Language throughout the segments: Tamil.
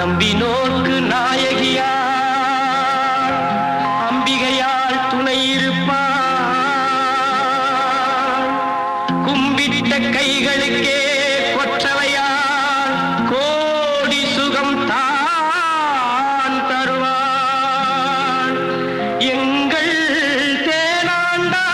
நம்பினோர்க்கு நாயகியா அம்பிகையால் துணை இருப்பார். கும்பிட்ட கைகளுக்கே கொற்றவையால் கோடி சுகம் தான் தருவார். எங்கள் தேனாண்டா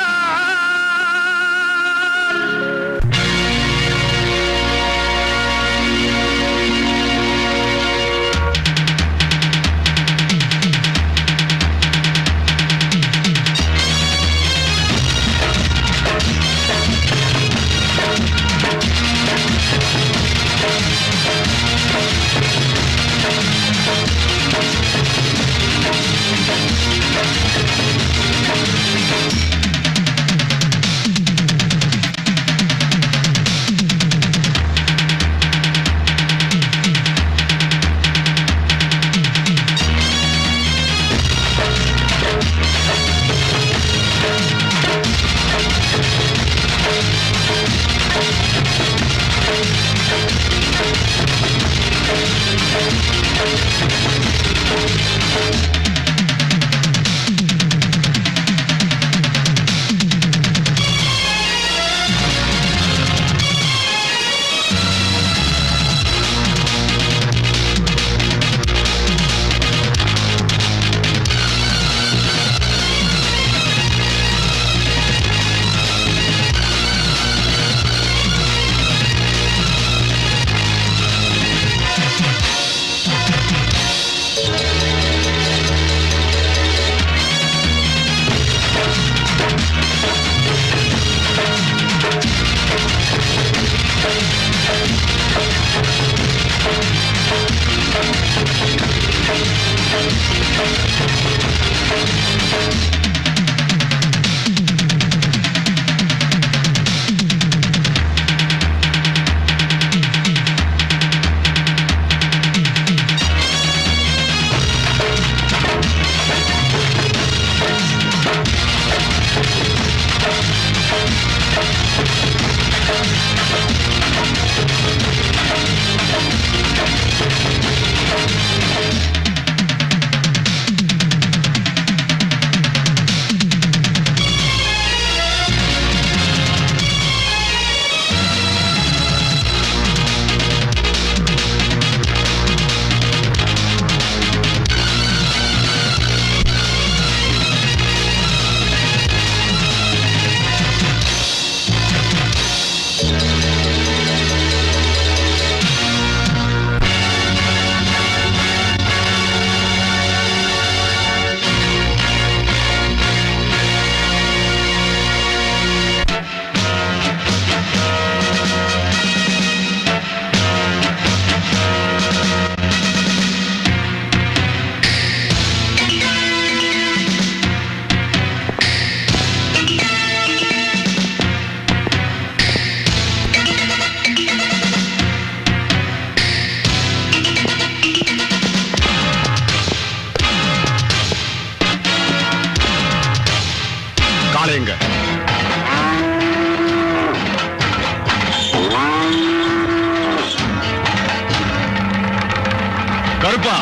கருப்பா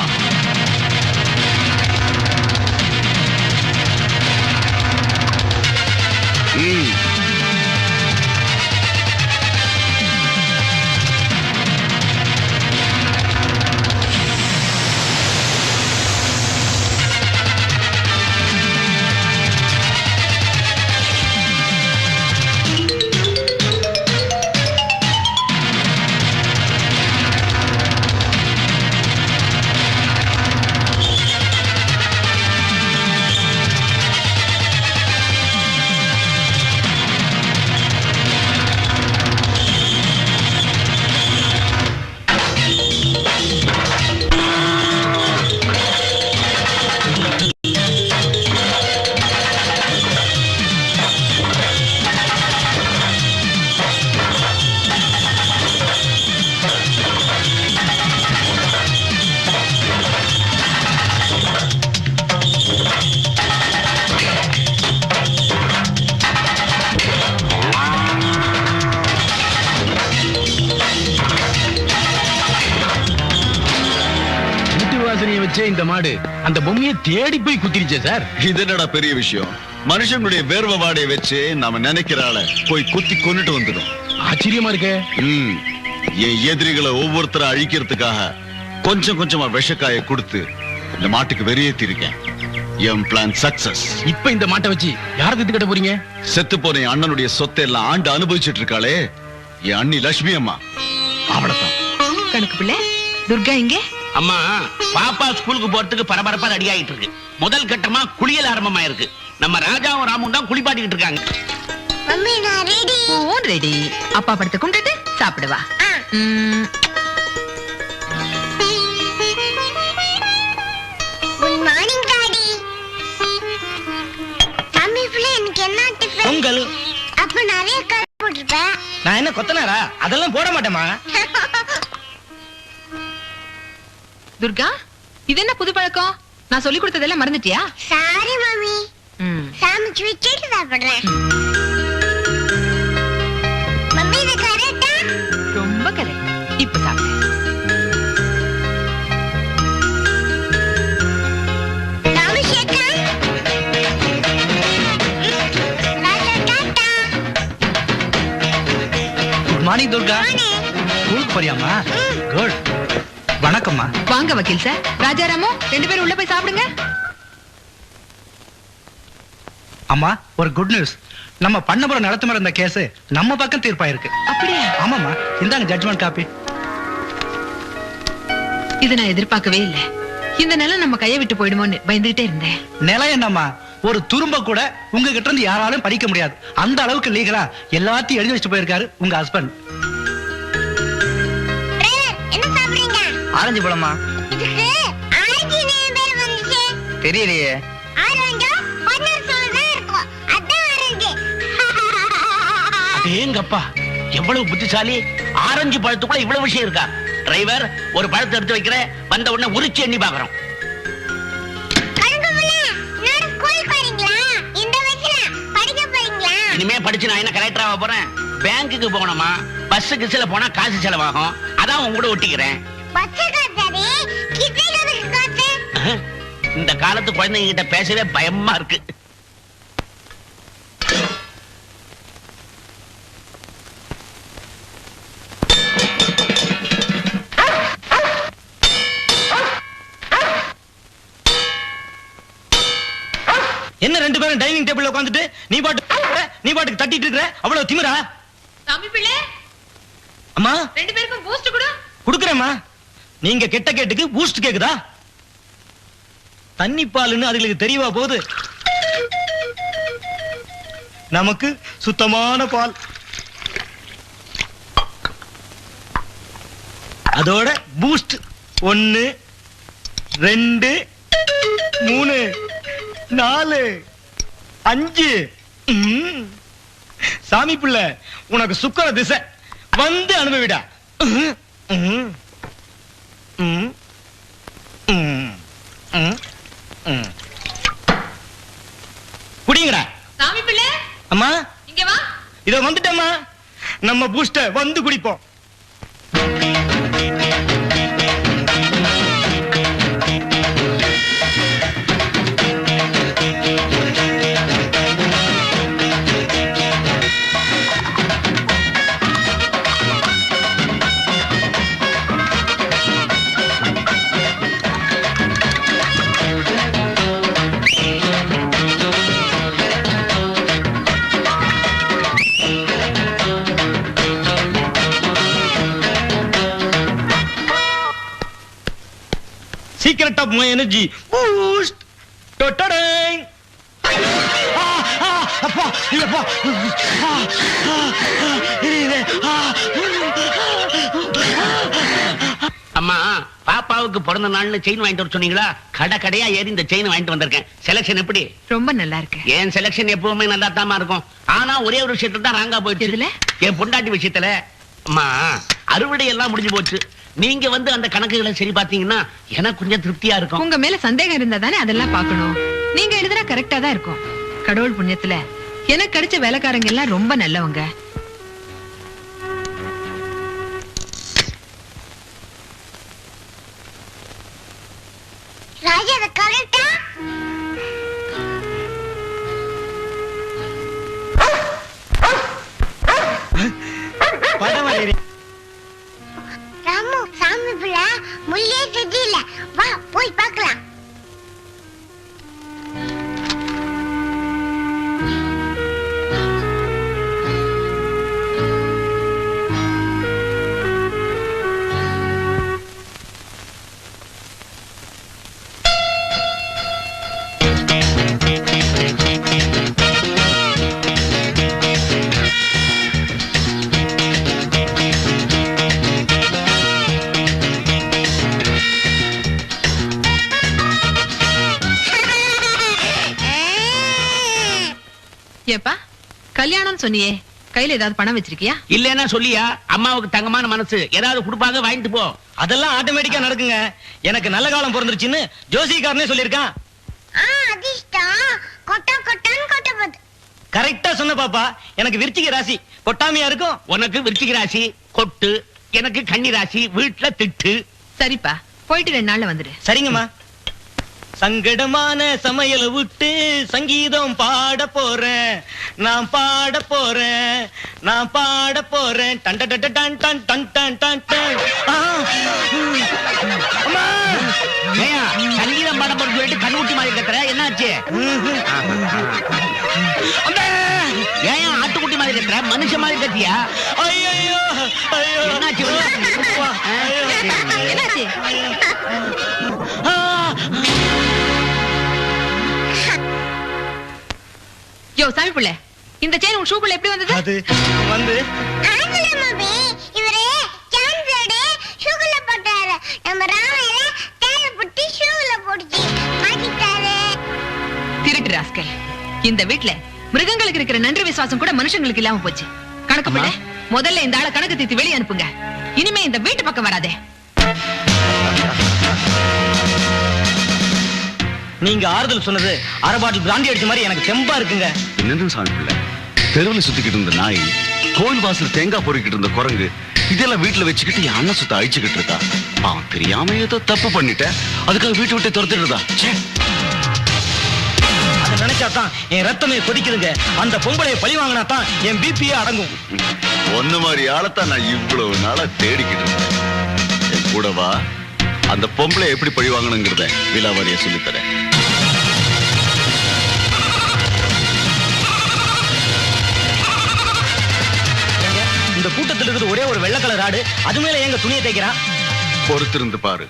வச்சே இந்த மாடு அந்த பொம்மையை தேடி போய் குத்திருச்சே சார். இது என்னடா பெரிய விஷயம்? மனுஷனுடைய வேர்வை வாடையை வச்சு நாம நினைக்கிற ஆள போய் குத்தி கொன்னுட்டு வந்துடும். ஆச்சரியமா இருக்கே. என் எதிரிகளை ஒவ்வொருத்தரை அழிக்கிறதுக்காக கொஞ்சம் கொஞ்சமா விஷக்காய கொடுத்து இந்த மாட்டுக்கு வெறியேத்தி இருக்கேன். என் பிளான் சக்சஸ். இப்ப இந்த மாட்டை வச்சு யார திட்டு கட்ட போறீங்க? செத்து போன என் அண்ணனுடைய சொத்தை எல்லாம் ஆண்டு அனுபவிச்சுட்டு இருக்காளே என் அண்ணி லட்சுமி அம்மா, அவளதான். கணக்கு பிள்ளை துர்கா இங்கே. அம்மா, பாப்பா ஸ்கூலுக்கு போறதுக்கு பரபரப்பா ரெடி ஆயிட்டு இருக்கு. முதல் கட்டமா குளியல் ஆரம்பமா இருக்கு. நம்ம ராஜாவும் ராமும் தான் குளிப்பாட்டிட்டு இருக்காங்க. மம்மி நான் ரெடி. Own ready. அப்பா படத்தை கும்பிட்டுட்டு சாப்பிடுவா. Good morning daddy. மம்மி பிள்ளை எனக்கு என்ன டிஃபன்? பொங்கல். அப்ப நிறைய கறி போட்டுருப்ப. நான் என்ன கொத்தனாரா? அதெல்லாம் போட மாட்டேமா. துர்கா, இது என்ன புது பழக்கம்? நான் சொல்லி கொடுத்ததெல்லாம் மறந்துட்டியா? Sorry mummy. சமைச்சு வச்சுட்டு சாப்பிடுறேன். மம்மி இது கரெக்டா? ரொம்ப கரெக்ட். இப்ப சாப்பிடு. Ramasekar. Raja tata. Good morning Durga. ஸ்கூலுக்கு போறியாமா? குட். வணக்கம்மா. வாங்க வக்கீல் சார். ராஜாராமோ, 2 பேரும் உள்ள போய் சாப்பிடுங்க. அம்மா, ஒரு குட் நியூஸ். நம்ம பண்ணபுரம் நடத்து இருந்த கேஸ் நம்ம பக்கம் தீர்ப்பாயிருக்கு. அப்படியா? ஆமாமா, இந்தாங்க ஜட்ஜ்மெண்ட் காப்பி. இதை நான் எதிர்பார்க்கவே இல்ல. இந்த நிலம் நம்ம கையை விட்டு போயிடுமோன்னு பயந்துகிட்டே இருந்தேன். நிலம் என்னம்மா, ஒரு துரும்ப கூட உங்ககிட்ட இருந்து யாராலும் பறிக்க முடியாது. அந்த அளவுக்கு லீகலா எல்லாத்தையும் எழுதி வச்சுட்டு போயிருக்காரு உங்க ஹஸ்பண்ட். என்ன சாப்பிடுறீங்க? ஆரஞ்சு பழமா? இதுக்கு ஆரஞ்சு நேம் பேர் வந்துச்சு. தெரியலையே. ஆரஞ்சு பன்னீர் சோளம் இருக்கும். அதான் ஆரஞ்சு. ஏங்கப்பா, எவ்வளவு புத்திசாலி! ஆரஞ்சு பழத்துக்குள்ள இவ்வளவு விஷயம் இருக்கா? டிரைவர், ஒரு பழத்தை எடுத்து வைக்கிற, வந்த உடனே உரிச்சு எண்ணி பாக்குறோம். கணக்குப்புள்ள, நான் ஸ்கூலுக்கு வரீங்களா? இந்த வயசுல படிக்க போறீங்களா? இனிமே படிச்சு நான் என்ன கலெக்டர் ஆக போறேன்? பேங்குக்கு போகணுமா? பஸ்ஸுக்கு சில போனா காசு செலவாகும். அதான் உங்க கூட ஒட்டிக்கிறேன். பச்சை காத்தாடி, கிட்டே காத்து. இந்த காலத்து குழந்தைங்க கிட்ட பேசவே பயமா இருக்கு. என்ன 2 பேரும் டைனிங் டேபிள்ல உட்கார்ந்துட்டு நீ பாட்டுக்கு தட்டிட்டு இருக்கற? அவ்வளவு திமிரா? சாமி பிள்ளை, அம்மா, 2 பேருக்கும் பூஸ்ட் கொடு. குடுக்குறேம்மா. நீங்க கெட்ட கேட்டுக்கு பூஸ்ட் கேக்குதா? தண்ணி பாலுன்னு அதுங்களுக்கு தெரியவா போகுது? நமக்கு சுத்தமான பால். அதோட பூஸ்ட் 1 2 3 4 5. சாமி பிள்ளை, உனக்கு சுக்கர திசை வந்து அனுபவிடா. குடிங்கடா. சாமி பிள்ளை, அம்மா, இங்க வா. இத வந்துட்டம்மா. நம்ம பூஸ்ட வந்து குடிப்போம். Secret of my energy. Boost. Totodang. அப்பா, இல்லப்பா. அம்மா, பாப்பாவுக்கு பிறந்த நாள்னு செயின் வாங்கிட்டு வர சொன்னீங்களா? கடையா ஏறி இந்த செயின் வாங்கிட்டு வந்திருக்கேன். செலக்ஷன் எப்படி? ரொம்ப நல்லா இருக்கு. என் செலக்ஷன் எப்பவுமே நல்லா தாமா இருக்கும். ஆனா ஒரே ஒரு விஷயத்துல தான் ராங்கா போயிடுச்சு. எதுல? என் பொண்டாட்டி விஷயத்துல. அம்மா, அறுவடை எல்லாம் முடிஞ்சு போச்சு. நீங்க வந்து அந்த கணக்குகளை சரி பாத்தீங்கன்னா எனக்கு கொஞ்சம் திருப்தியா இருக்கும். உங்க மேல சந்தேகம் இருந்தா தானே அதெல்லாம் பார்க்கணும். நீங்க எழுதுனா கரெக்டா தான் இருக்கும். கடவுள் புண்ணியத்துல எனக்கு கிடைச்ச வேலைக்காரங்க எல்லாம் ரொம்ப நல்லவங்க. ராமு சாமி பிள்ளை முள்ளே தெரியல, வா போய் பார்க்கலாம். ஏப்பா கல்யாணம் சொன்னியே, கையில ஏதாவது பணம் வச்சிருக்கியா? இல்லன்னா சொல்லியா, அம்மாவுக்கு தங்கமான மனசு, ஏதாவது கொடுப்பாங்க வாங்கிட்டு போ. அதெல்லாம் ஆட்டோமேட்டிக்கா நடக்குங்க. எனக்கு நல்ல காலம் பிறந்துருச்சுன்னு ஜோசிகாரனே சொல்லியிருக்கான். அதிர்ஷ்டம் கொட்டா கொட்டான்னு கொட்ட போகுது. கரெக்டா சொன்ன பாப்பா. எனக்கு விருச்சிக ராசி கொட்டாமையா இருக்கும். உனக்கு விருச்சிக ராசி கொட்டு, எனக்கு கன்னி ராசி வீட்டுல திட்டு. சரிப்பா, போயிட்டு 2 நாள்ல வந்துடு. சரிங்கம்மா. சங்கடமான சமையலை விட்டு சங்கீதம் பாட போறேன், நான் பாட போறேன், நான் பாட போறேன். டன் டன் டன் டன் டன் டன் டன் டன் டன். ஆ! அம்மா! ஏய்யா, சங்கீதம் பாடம் போட்டு சொல்லிட்டு கண்ணுக்குட்டி மாதிரி கத்துற, என்னாச்சு? அம்மா! ஏன் ஆட்டுக்குட்டி மாதிரி கத்துற, மனுஷன் மாதிரி கத்தியா? ஐயையோ! ஐயோ! என்னாச்சு? ஐயோ! என்னாச்சு? ஆ! யோ சாமி பிள்ளை, இந்த செயின் உன் ஷூக்குள்ள எப்படி வந்தது? அது வந்து ஆங்கல மாமி, இவரு சான்ஸோட ஷூக்குள்ள போட்டாரு. நம்ம ராமையில தேல புட்டி ஷூக்குள்ள போடுச்சு மாட்டிட்டாரு. திருட்டு ராஸ்கல். இந்த வீட்ல மிருகங்களுக்கு இருக்கிற நன்றி விசுவாசம் கூட மனுஷங்களுக்கு இல்லாம போச்சு. கணக்கு பிள்ளை, முதல்ல இந்த ஆளை கணக்கு தீர்த்து வெளியே அனுப்புங்க. இனிமே இந்த வீட்டு பக்கம் வராதே. நீங்க ஆறுதல் சொன்னது அரை பாட்டில் பிராண்டி அடிச்ச மாதிரி எனக்கு தெம்பா இருக்குங்க. என்னன்னு சாமி பிள்ளை, தெருவில் சுத்திக்கிட்டு இருந்த நாய், கோயில் வாசல் தேங்காய் பொறுக்கிட்டு இருந்த குரங்கு, இதெல்லாம் வீட்டுல வச்சுக்கிட்டு என் அண்ணன் சுத்த அழிச்சுக்கிட்டு இருக்கா. அவன் தெரியாம ஏதோ தப்பு பண்ணிட்டேன், அதுக்காக வீட்டை விட்டு துரத்திடுறதா? அதை நினைச்சாதான் என் ரத்தமே கொதிக்குதுங்க. அந்த பொம்பளையை பழி வாங்கினா தான் என் பிபியே அடங்கும். ஒன்னு மாதிரி ஆளத்தான் நான் இவ்வளவு நாளா தேடிக்கிட்டு இருந்தேன். என் கூட வா, அந்த பொம்பளை எப்படி பழி வாங்கணுங்கிறத விலாவாரியா சொல்லித்தரேன். இந்த கூட்டத்தில் இருக்கிற ஒரே ஒரு வெள்ளை கலர் ஆடு, அது மேல எங்க துணியை தைக்கிறான். பொறுத்திருந்து பாரு.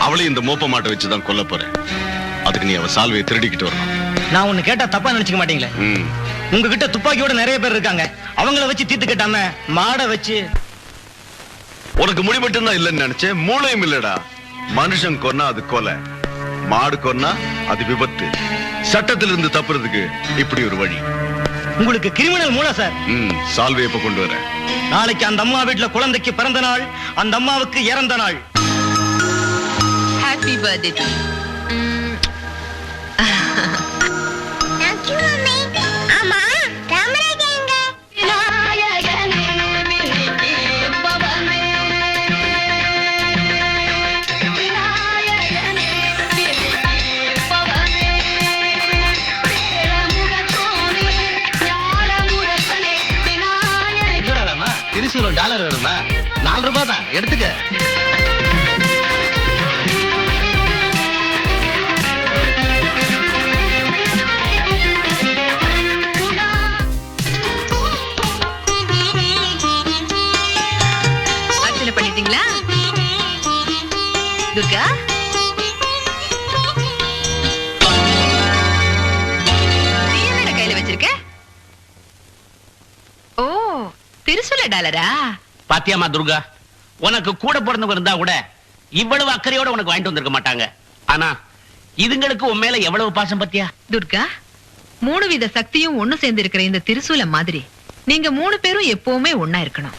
அவளையும் இந்த மோப்ப மாட்டை வச்சுதான் கொல்ல போறேன். அதுக்கு நீ அவ சால்வையை திருடிக்கிட்டு வரணும். நான் ஒண்ணு கேட்டா தப்பா நினைச்சுக்க மாட்டீங்களே? உங்ககிட்ட துப்பாக்கியோட நிறைய பேர் இருக்காங்க, அவங்கள வச்சு தீர்த்து கட்டாம மாடை வச்சு. உனக்கு முடி மட்டும்தான் இல்லைன்னு நினைச்சேன், மூளையும் இல்லடா. மனுஷன் கொன்னா அது கொலை, மாடு கொன்னா அது விபத்து. சட்டத்திலிருந்து தப்புறதுக்கு இப்படி ஒரு வழி. உங்களுக்கு கிரிமினல் மூளை சார். சால்வை எப்ப கொண்டு வர? நாளைக்கு அந்த அம்மா வீட்டுல குழந்தைக்கு பிறந்த நாள், அந்த அம்மாவுக்கு இறந்த நாள். ஹாப்பி பர்த்டே டு ஆமா, ராமராஜா எங்க? திருச்சூர் டாலர் வேணுமா? 4 ரூபாய் தான், எடுத்துக்க. பண்ணிட்டீங்களா? துர்கா நீ என்ன கையில வச்சிருக்க? ஓ, திருசூல டாலரா? பாத்தியாமா துர்கா, உனக்கு கூட பிறந்தவங்க இருந்தா கூட இவ்வளவு அக்கறையோட உனக்கு வாங்கிட்டு வந்திருக்க மாட்டாங்க. ஆனா இதுங்களுக்கு உன் மேல எவ்வளவு பாசம் பத்தியா? துர்கா, 3 வித சக்தியும் ஒண்ணு சேர்ந்து இருக்கிற இந்த திருசூலம் மாதிரி நீங்க 3 பேரும் எப்பவுமே ஒண்ணா இருக்கணும்.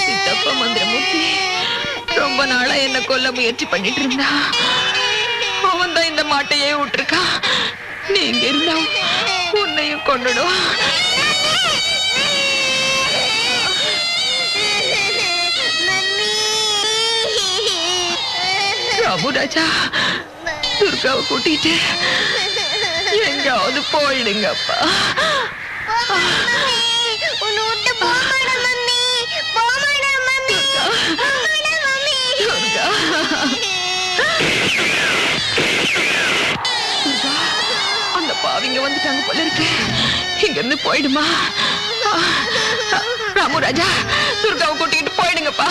சித்தப்பா மந்திரமூர்த்தி ரொம்ப நாளா என்ன கொல்ல முயற்சி பண்ணிட்டு இருந்தா. அவன் தான் இந்த மாட்டையே விட்டுருக்கா. நீங்க இருந்தா உன்னையும் கொண்டுடும். ராமுராஜா, துர்காவை கூட்டிட்டு எங்காவது போயிடுங்கப்பா. உன்னை விட்டு போக மாட்டேன் மம்மி. போக மாட்டேன் மம்மி. போக மாட்டேன் மம்மி. துர்கா, துர்கா, அந்த பாவிங்க வந்துட்டாங்க போல இருக்கு. இங்க இருந்து போயிடுமா? ராமுராஜா, துர்காவை கூட்டிட்டு போயிடுங்கப்பா.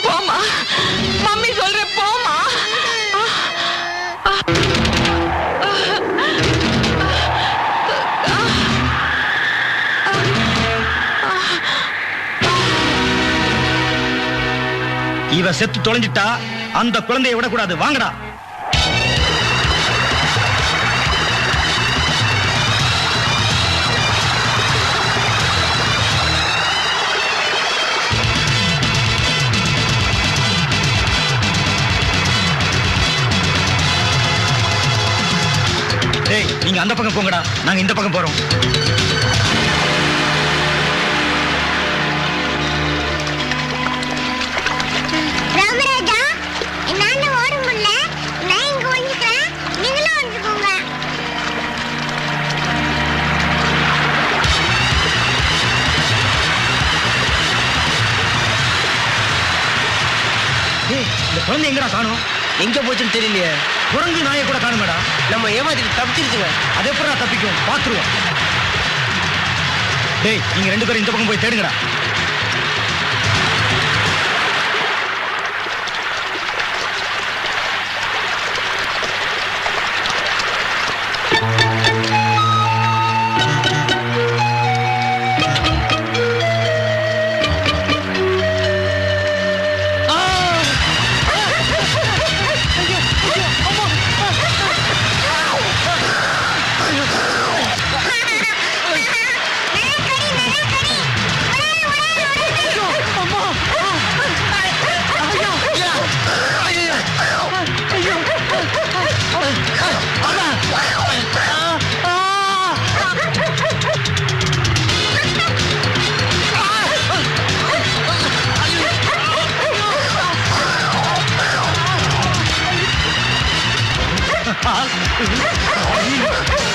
போமா, மம்மி சொல்றேன், போமா. இவ செத்து தொலைஞ்சிட்டா அந்த குழந்தையை விடக்கூடாது. வாங்கடா. டேய், நீங்க அந்த பக்கம் போங்கடா, நாங்க இந்த பக்கம் போறோம். ராமராஜா, என்னால ஓட முடியல. நான் இங்க ஒளிஞ்சுக்கிறேன். நீங்களும் ஒளிஞ்சுக்கோங்க. டேய், இந்த குழந்தை எங்கடா காணோம்? எங்க போச்சுன்னு தெரியலையே. குரங்கு நாயை கூட காணுமேடா. நம்ம ஏமாத்திட்டு தப்பிச்சிருச்சுங்க. அது எப்படா தப்பிக்கும்? பாத்துருவோம். டேய், நீங்க 2 பேரும் இந்த பக்கம் போய் தேடுங்கடா.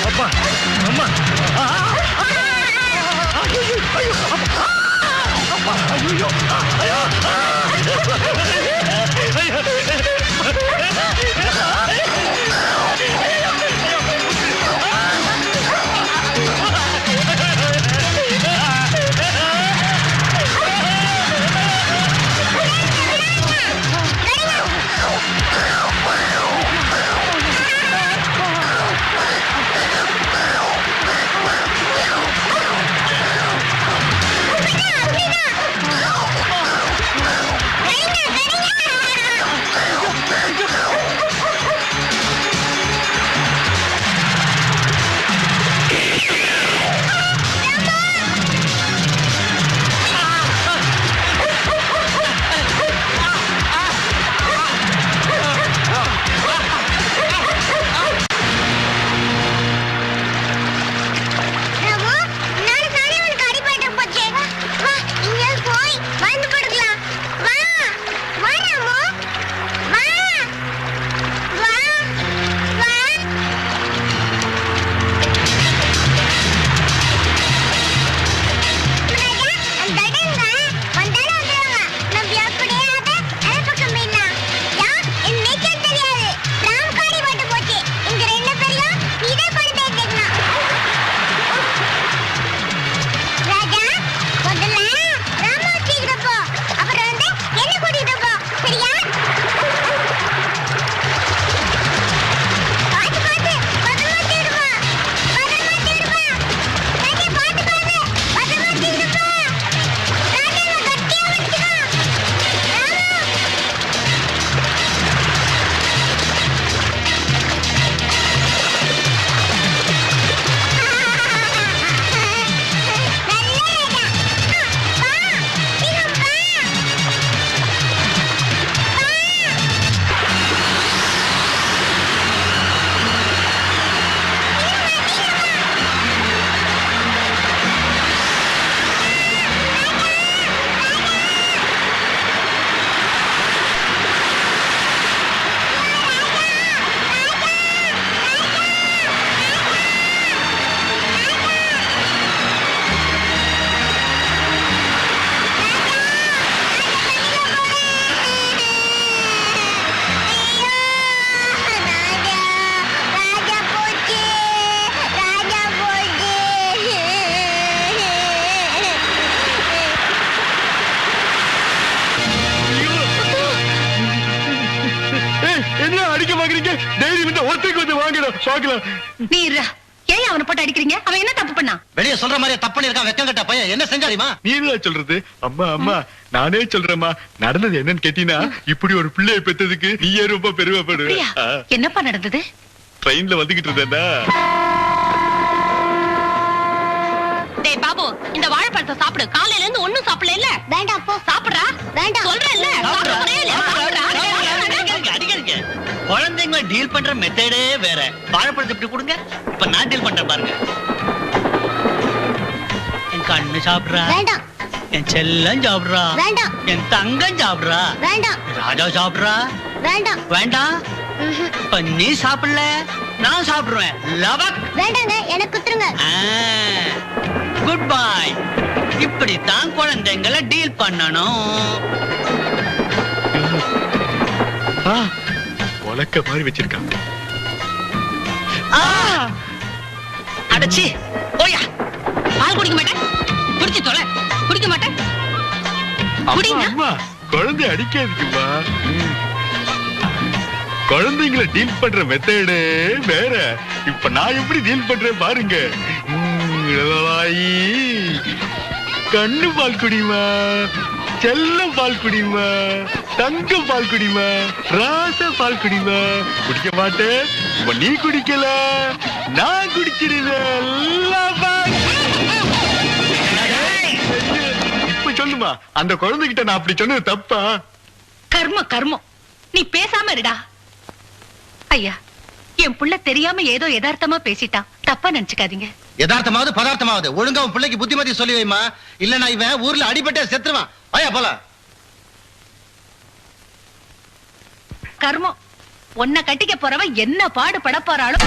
அப்பா, அம்மா. பாக்கலாம். நீரா ஏன் அவனை போட்டு அடிக்கிறீங்க? அவன் என்ன தப்பு பண்ணா? வெளிய சொல்ற மாதிரியே தப்பு பண்ணிருக்கான் வெக்கம் கட்ட பையன். என்ன செஞ்சாரிமா? நீங்களா சொல்றது? அம்மா அம்மா நானே சொல்றேம்மா. நடந்தது என்னன்னு கேட்டீங்கன்னா, இப்படி ஒரு பிள்ளையை பெத்ததுக்கு நீயே ரொம்ப பெருமைப்படுவ. அப்படியா? என்னப்பா நடந்தது? ட்ரெயின்ல வந்துகிட்டு இருந்தேன்னா டேய் பாபு, இந்த வாழைப்பழத்தை சாப்பிடு. காலையில இருந்து ஒண்ணும் சாப்பிடல இல்ல? வேண்டாம் போ. சாப்பிடுறா? வேண்டாம். சொல்றேன்ல, சாப்பிட போறியா இல்லையா? சாப்பிடுறா. அடிக்காதீங்க. குழந்தைங்களை டீல் பண்ற மெத்தடே வேற. வாழைப்பழத்தை இப்படி கொடுங்க. இப்ப நான் டீல் பண்றேன் பாருங்க. என் கண்ணு சாப்பிடுறா, வேண்டாம். என் செல்லம் சாப்பிடுறா, வேண்டாம். என் தங்கம் சாப்பிடுறா, வேண்டாம். ராஜா சாப்பிடுறா. வேண்டாம். வேண்டாம். இப்ப நீ சாப்பிடல, நான் சாப்பிடுவேன். லவக். வேண்டாங்க, எனக்கு குத்துருங்க. Good bye. இப்படித்தான் குழந்தைங்களை டீல் பண்ணணும். உலக்க மாதிரி வச்சிருக்காங்க. அடச்சி போயா. பால் குடிக்க மாட்டேன். குடிச்சு தொலை. குடிக்க மாட்டேன். அம்மா குடிங்க. அம்மா குழந்தை அடிக்காதீங்கம்மா. குழந்தைங்களை டீல் பண்ற மெத்தடு வேற. இப்ப நான் எப்படி டீல் பண்றேன் பாருங்க. கண்ணு பால் குடிமா, செல்லம் பால் குடிமா, தங்க பால் குடிமா, ராச பால் குடிமா. குடிக்க மாட்டேன். இப்ப நீ குடிக்கல, நான் குடிச்சிருவேன். இப்ப சொல்லுமா, அந்த குழந்தைகிட்ட நான் அப்படி சொன்னது தப்பா? கர்மம் கர்மம். நீ பேசாம இருடா. ஐயா, என் புள்ள தெரியாம ஏதோ யதார்த்தமா பேசிட்டான். தப்பா நினைச்சுக்காதீங்க. யதார்த்தமாவது பதார்த்தமாவது ஒழுங்கா உன் பிள்ளைக்கு புத்திமதி சொல்லி வைமா. இல்லன்னா இவன் ஊர்ல அடிபட்டே செத்துருவான். வாயா போலாம். கர்மம். உன்னை கட்டிக்க போறவன் என்ன பாடுபட போறாளோ.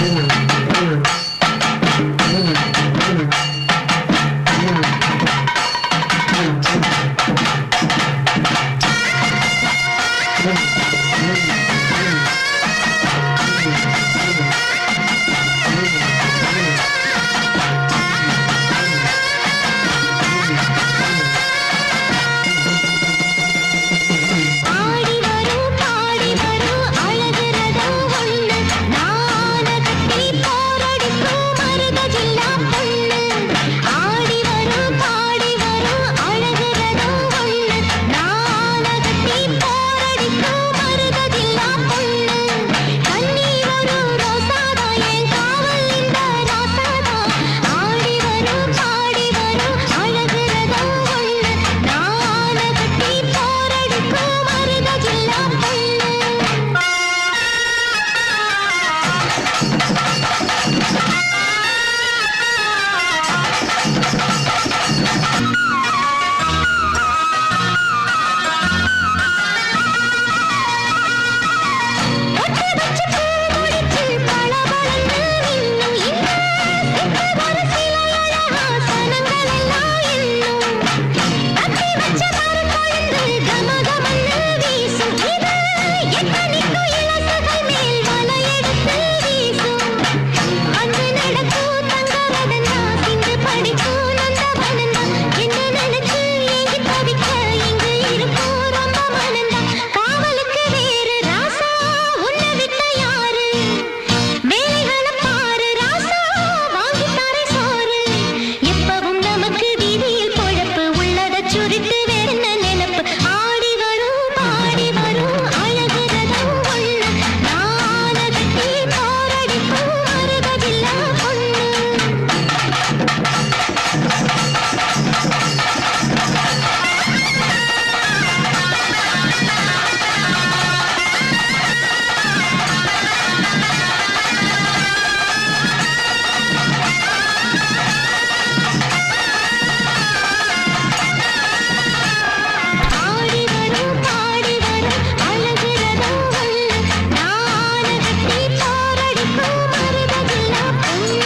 ஆடி வரும் பாடி வரும் அழகு ரதம் ஒண்ணு, நான கட்டி போரடிக்கும் மருத ஜில்லா பொண்ணு. ஆடி வரும் பாடி வரும் அழகு ரதம் ஒண்ணு, நான கட்டி போரடிக்கும் மருத ஜில்லா பொண்ணு. கண்ணி வரும் ரோசாதா என் காவல் இந்த ராசாதா. ஆடி வரும் பாடி வரும் அழகு ரதம் ஒண்ணு, நான கட்டி போரடிக்கும் மருத ஜில்லா பொண்ணு. ஒட்டு வச்சு பூ முடிச்சு பளபளன்னு மின்னும் இன்னும் சிட்டு ஒரு சிலை அழகா சனங்கள் எல்லாம் இன்னும். தட்டி வச்ச மரக்கொழுந்து கமகமன்னு வீசும். இது எத்தனைக்கும் இலசுகள் மேல் வலையெடுத்து வீசும். அன்று நடக்கும் தங்க ரதந்தா, இன்று படிக்கும் நந்தவனந்தா. என்ன நினைச்சு ஏங்கி தவிக்க இங்கு இருக்கும் ரொம்ப மனந்தா. காவலுக்கு வேறு ராசா, உன்னை விட்ட யாரு? வேலைகளை பாரு ராசா, வாங்கி தாரே சோறு. எப்பவும் நமக்கு வீதியில் பொழப்பு, உள்ளத சுருட்டு வேறென்ன நினைப்பு. ஆடி வரும் பாடி வரும் அழகு ரதம் ஒண்ணு, நான கட்டி போரடிக்கும் மருத ஜில்லா பொண்ணு. ஆடி வரும் பாடி வரும் அழகு ரதம் ஒண்ணு, நான கட்டி போரடிக்கும் மருத ஜில்லா பொண்ணு.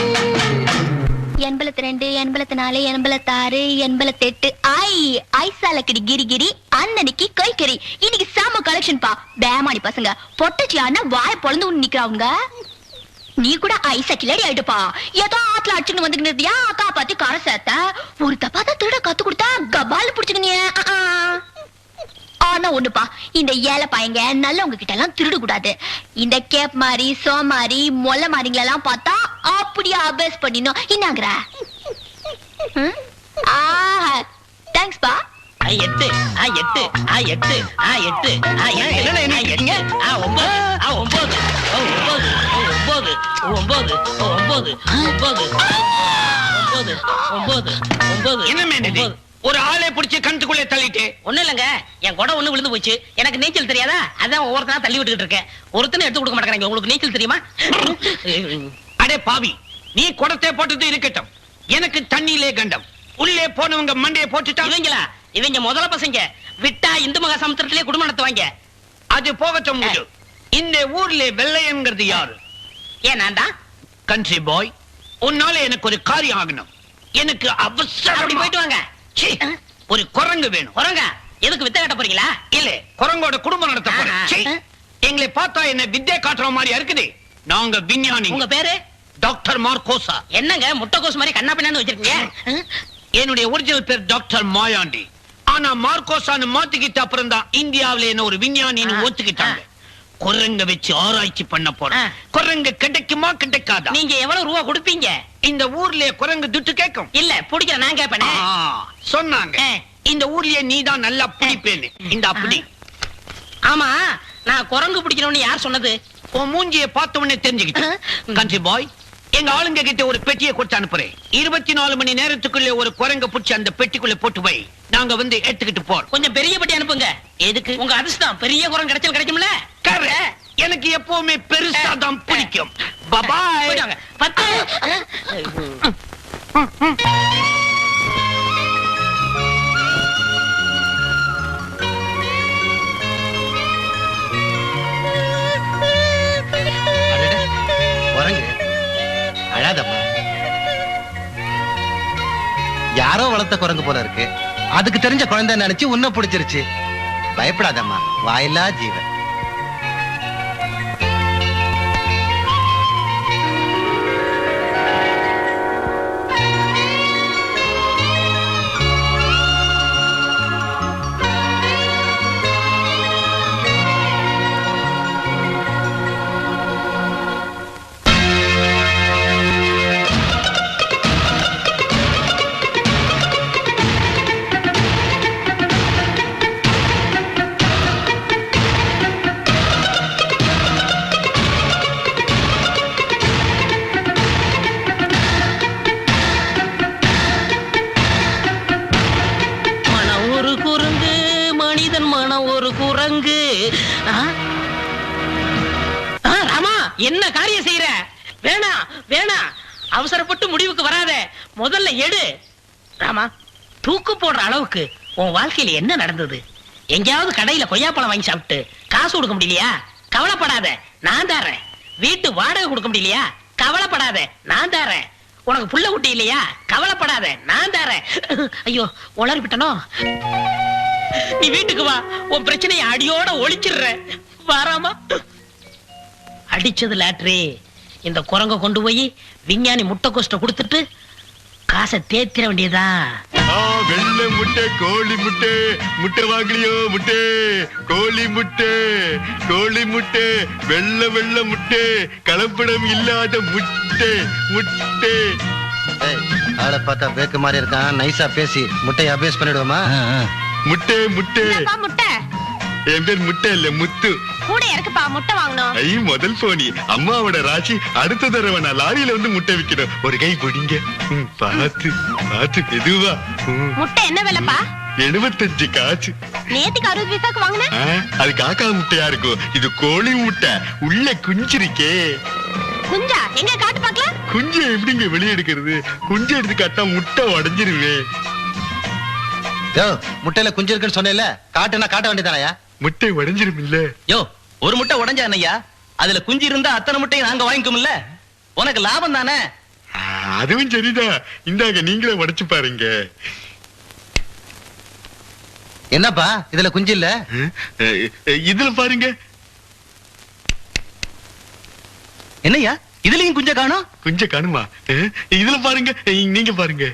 82 84 86 88 ஐசாலக்கடி கிரி கிரி அன்னன்னைக்கு கைக்கறி. இன்னைக்கு சாம கலெக்ஷன் பா. பேமாடி பசங்க பொட்டச்சியானா வாய் பொழந்து ஒண்ணு நிக்கிறாங்க. நீ கூட ஐசா கிளடி ஆயிட்டுப்பா. ஏதோ ஆத்துல அடிச்சுன்னு வந்துக்கிட்டியா காப்பாத்தி கரை சேர்த்த. ஒரு தப்பா தான் திருட கத்து கொடுத்தா கபால் புடிச்சுக்கினிய. ஆனா ஒண்ணுப்பா, இந்த ஏழை பையங்க நல்லவங்க கிட்ட எல்லாம் திருட கூடாது. இந்த கேப் மாதிரி சோமாரி மொல்ல மாதிரிங்களெல்லாம் பார்த்தா அப்படியே அபேஸ் பண்ணினோம். என்னங்கற? தேங்க்ஸ் பா. 8 8 8 8 என்னடா என்ன கேட்டீங்க? 9 என்ன மேனது? ஒரு ஆளை பிடிச்சு கணத்துக்குள்ளே தள்ளிட்டு. ஒண்ணு இல்லங்க, என் குடம் ஒண்ணு விழுந்து போச்சு. எனக்கு நீச்சல் தெரியாதா? அதான் ஒவ்வொருத்தனா தள்ளி விட்டுக்கிட்டு இருக்கேன். ஒருத்தனை எடுத்து கொடுக்க மாட்டேங்கிறாங்க. உங்களுக்கு நீச்சல் தெரியுமா? அடே பாவி, நீ குடத்தை போட்டது இருக்கட்டும், எனக்கு தண்ணியிலே கண்டம். உள்ளே போனவங்க மண்டையை போட்டுட்டா. இவங்க முதல்ல பசங்க விட்டா இந்து மகா சமுத்திரத்திலே குடும்பம் நடத்துவாங்க. அது போகட்டும். இந்த ஊர்ல வெள்ளையங்கிறது யாரு? ஏன் நான் தான் கண்ட்ரி பாய். உன்னால எனக்கு ஒரு காரியம் ஆகணும். எனக்கு அவசரம். அப்படி போயிட்டு வாங்க. சீ, ஒரு குரங்கு வேணும். குரங்க எதுக்கு வித்த கட்ட போறீங்களா? இல்ல, குரங்கோட குடும்பம் நடத்த போறேன். சீ, எங்களை பார்த்தா என்ன வித்தை காட்டுற மாதிரியா இருக்குது? நாங்க விஞ்ஞானி. உங்க பேரு? டாக்டர் மார்கோசா. என்னங்க முட்டைக்கோஸ் மாதிரி கண்ணா பின்னான்னு வச்சிருக்கீங்க? என்னுடைய ஒரிஜினல் பேர் டாக்டர் மாயாண்டி. ஆனா மார்கோசான்னு மாத்திக்கிட்ட அப்புறம் தான் இந்தியாவில என்ன ஒரு விஞ்ஞானின்னு ஒத்துக்கிட்டாங்க. குரங்க வச்சு ஆராய்ச்சி பண்ண போறேன். குரங்கு கிடைக்குமா கிடைக்காதா? நீங்க எவ்வளவு ரூபா கொடுப்பீங்க? இந்த ஊர்ல குரங்கு துட்டு கேட்கும். இல்ல புடிக்கிற நான் கேட்பேனே. சொன்னாங்க இந்த ஊர்லயே நீதான் நல்லா பிடிப்பேன்னு. இந்த அப்படி. ஆமா, நான் குரங்கு பிடிக்கணும்னு யார் சொன்னது? உன் மூஞ்சிய பார்த்த உடனே தெரிஞ்சுக்கிட்டேன். கண்ட்ரி பாய், எங்க ஆளுங்க கிட்ட ஒரு பெட்டியை கொடுத்து அனுப்புறேன். 24 மணி நேரத்துக்குள்ள ஒரு குரங்க பிடிச்சி அந்த பெட்டிக்குள்ள போட்டு வை. நாங்க வந்து எடுத்துக்கிட்டு போறோம். கொஞ்சம் பெரிய பெட்டி அனுப்புங்க. எதுக்கு? உங்க அதிர்ஷ்டம் பெரிய குரங்கு கிடைக்கும்ல. எனக்கு எப்பவுமே பெருசா தான் பிடிக்கும். பாய். 10. குரங்கு அழாதம்மா. யாரோ வளர்த்த குரங்கு போல இருக்கு. அதுக்கு தெரிஞ்ச குழந்தை நினைச்சு உன்ன பிடிச்சிருச்சு. பயப்படாதம்மா, வாயில்லா ஜீவன். ராமா, என்ன காரியம் செய்யற? வேணாம் வேணாம், அவசரப்பட்டு முடிவுக்கு வராத. முதல்ல எடு. ராமா, தூக்கு போடுற அளவுக்கு உன் வாழ்க்கையில என்ன நடந்தது? எங்கேயாவது கடையில கொய்யாப்பழம் வாங்கி சாப்பிட்டு காசு கொடுக்க முடியலையா? கவலைப்படாத, நான் தரேன். வீட்டு வாடகை கொடுக்க முடியலையா? கவலைப்படாத, நான் தரேன். உனக்கு புள்ள குட்டி இல்லையா? கவலைப்படாத, நான் தரேன். ஐயோ, உளறிவிட்டனோ. நீ வீட்டுக்கு வா, உன் பிரச்சனையை அடியோட ஒழிச்சிடுற. வாராமா? அடிச்சது லாட்ரி. இந்த குரங்க கொண்டு போய் விஞ்ஞானி முட்டைக்கோஸ்ட கொடுத்துட்டு காசை தேத்திர வேண்டியதான். வெள்ளை முட்டை, கோழி முட்டை, முட்டை வாங்கலையோ? முட்டை, கோழி முட்டை, கோழி முட்டை, வெள்ளை வெள்ளை முட்டை, கலப்படம் இல்லாத முட்டை, முட்டை. ஆளை பார்த்தா பேக்கு மாதிரி இருக்கான். நைஸா பேசி முட்டையை அபேஸ் பண்ணிடுவோமா? முட்டை முட்டை. முட்டை என் பேர் முட்டை இல்ல, முத்து. கூட இருக்குப்பா, முட்டை வாங்கணும். ஐ, முதல் போனி அம்மாவோட ராசி. அடுத்த தடவை நான் லாரியில வந்து முட்டை விக்கணும். ஒரு கை பிடிங்க. பார்த்து பார்த்து மெதுவா. முட்டை என்ன விலைப்பா? 75 காசு. நேத்துக்கு 60 பைசாக்கு வாங்கினேன். அது காக்கா முட்டையா இருக்கும். இது கோழி முட்டை. உள்ள குஞ்சு இருக்கே. குஞ்சா? எங்க காட்டு பார்க்கலாம். குஞ்சு எப்படிங்க வெளியே எடுக்கிறது? குஞ்சு எடுத்து காட்டா முட்டை உடைஞ்சிருவே. முட்டையில குஞ்சு இருக்குன்னு சொன்னேல, காட்டுனா காட்ட வேண்டியதானயா? முட்டை உடைஞ்சிரும் இல்ல? யோ, ஒரு முட்டை உடைஞ்சா என்னய்யா? அதுல குஞ்சு இருந்தா அத்தனை முட்டையை நாங்க வாங்கிக்கும்ல. உனக்கு லாபம் தானே? அதுவும் சரிதான். இந்தாங்க, நீங்களே உடைச்சு பாருங்க. என்னப்பா இதுல குஞ்சு இல்ல? இதுல பாருங்க. என்னய்யா, இதுலயும் குஞ்ச காணோம்? குஞ்ச காணுமா? இதுல பாருங்க, நீங்க பாருங்க.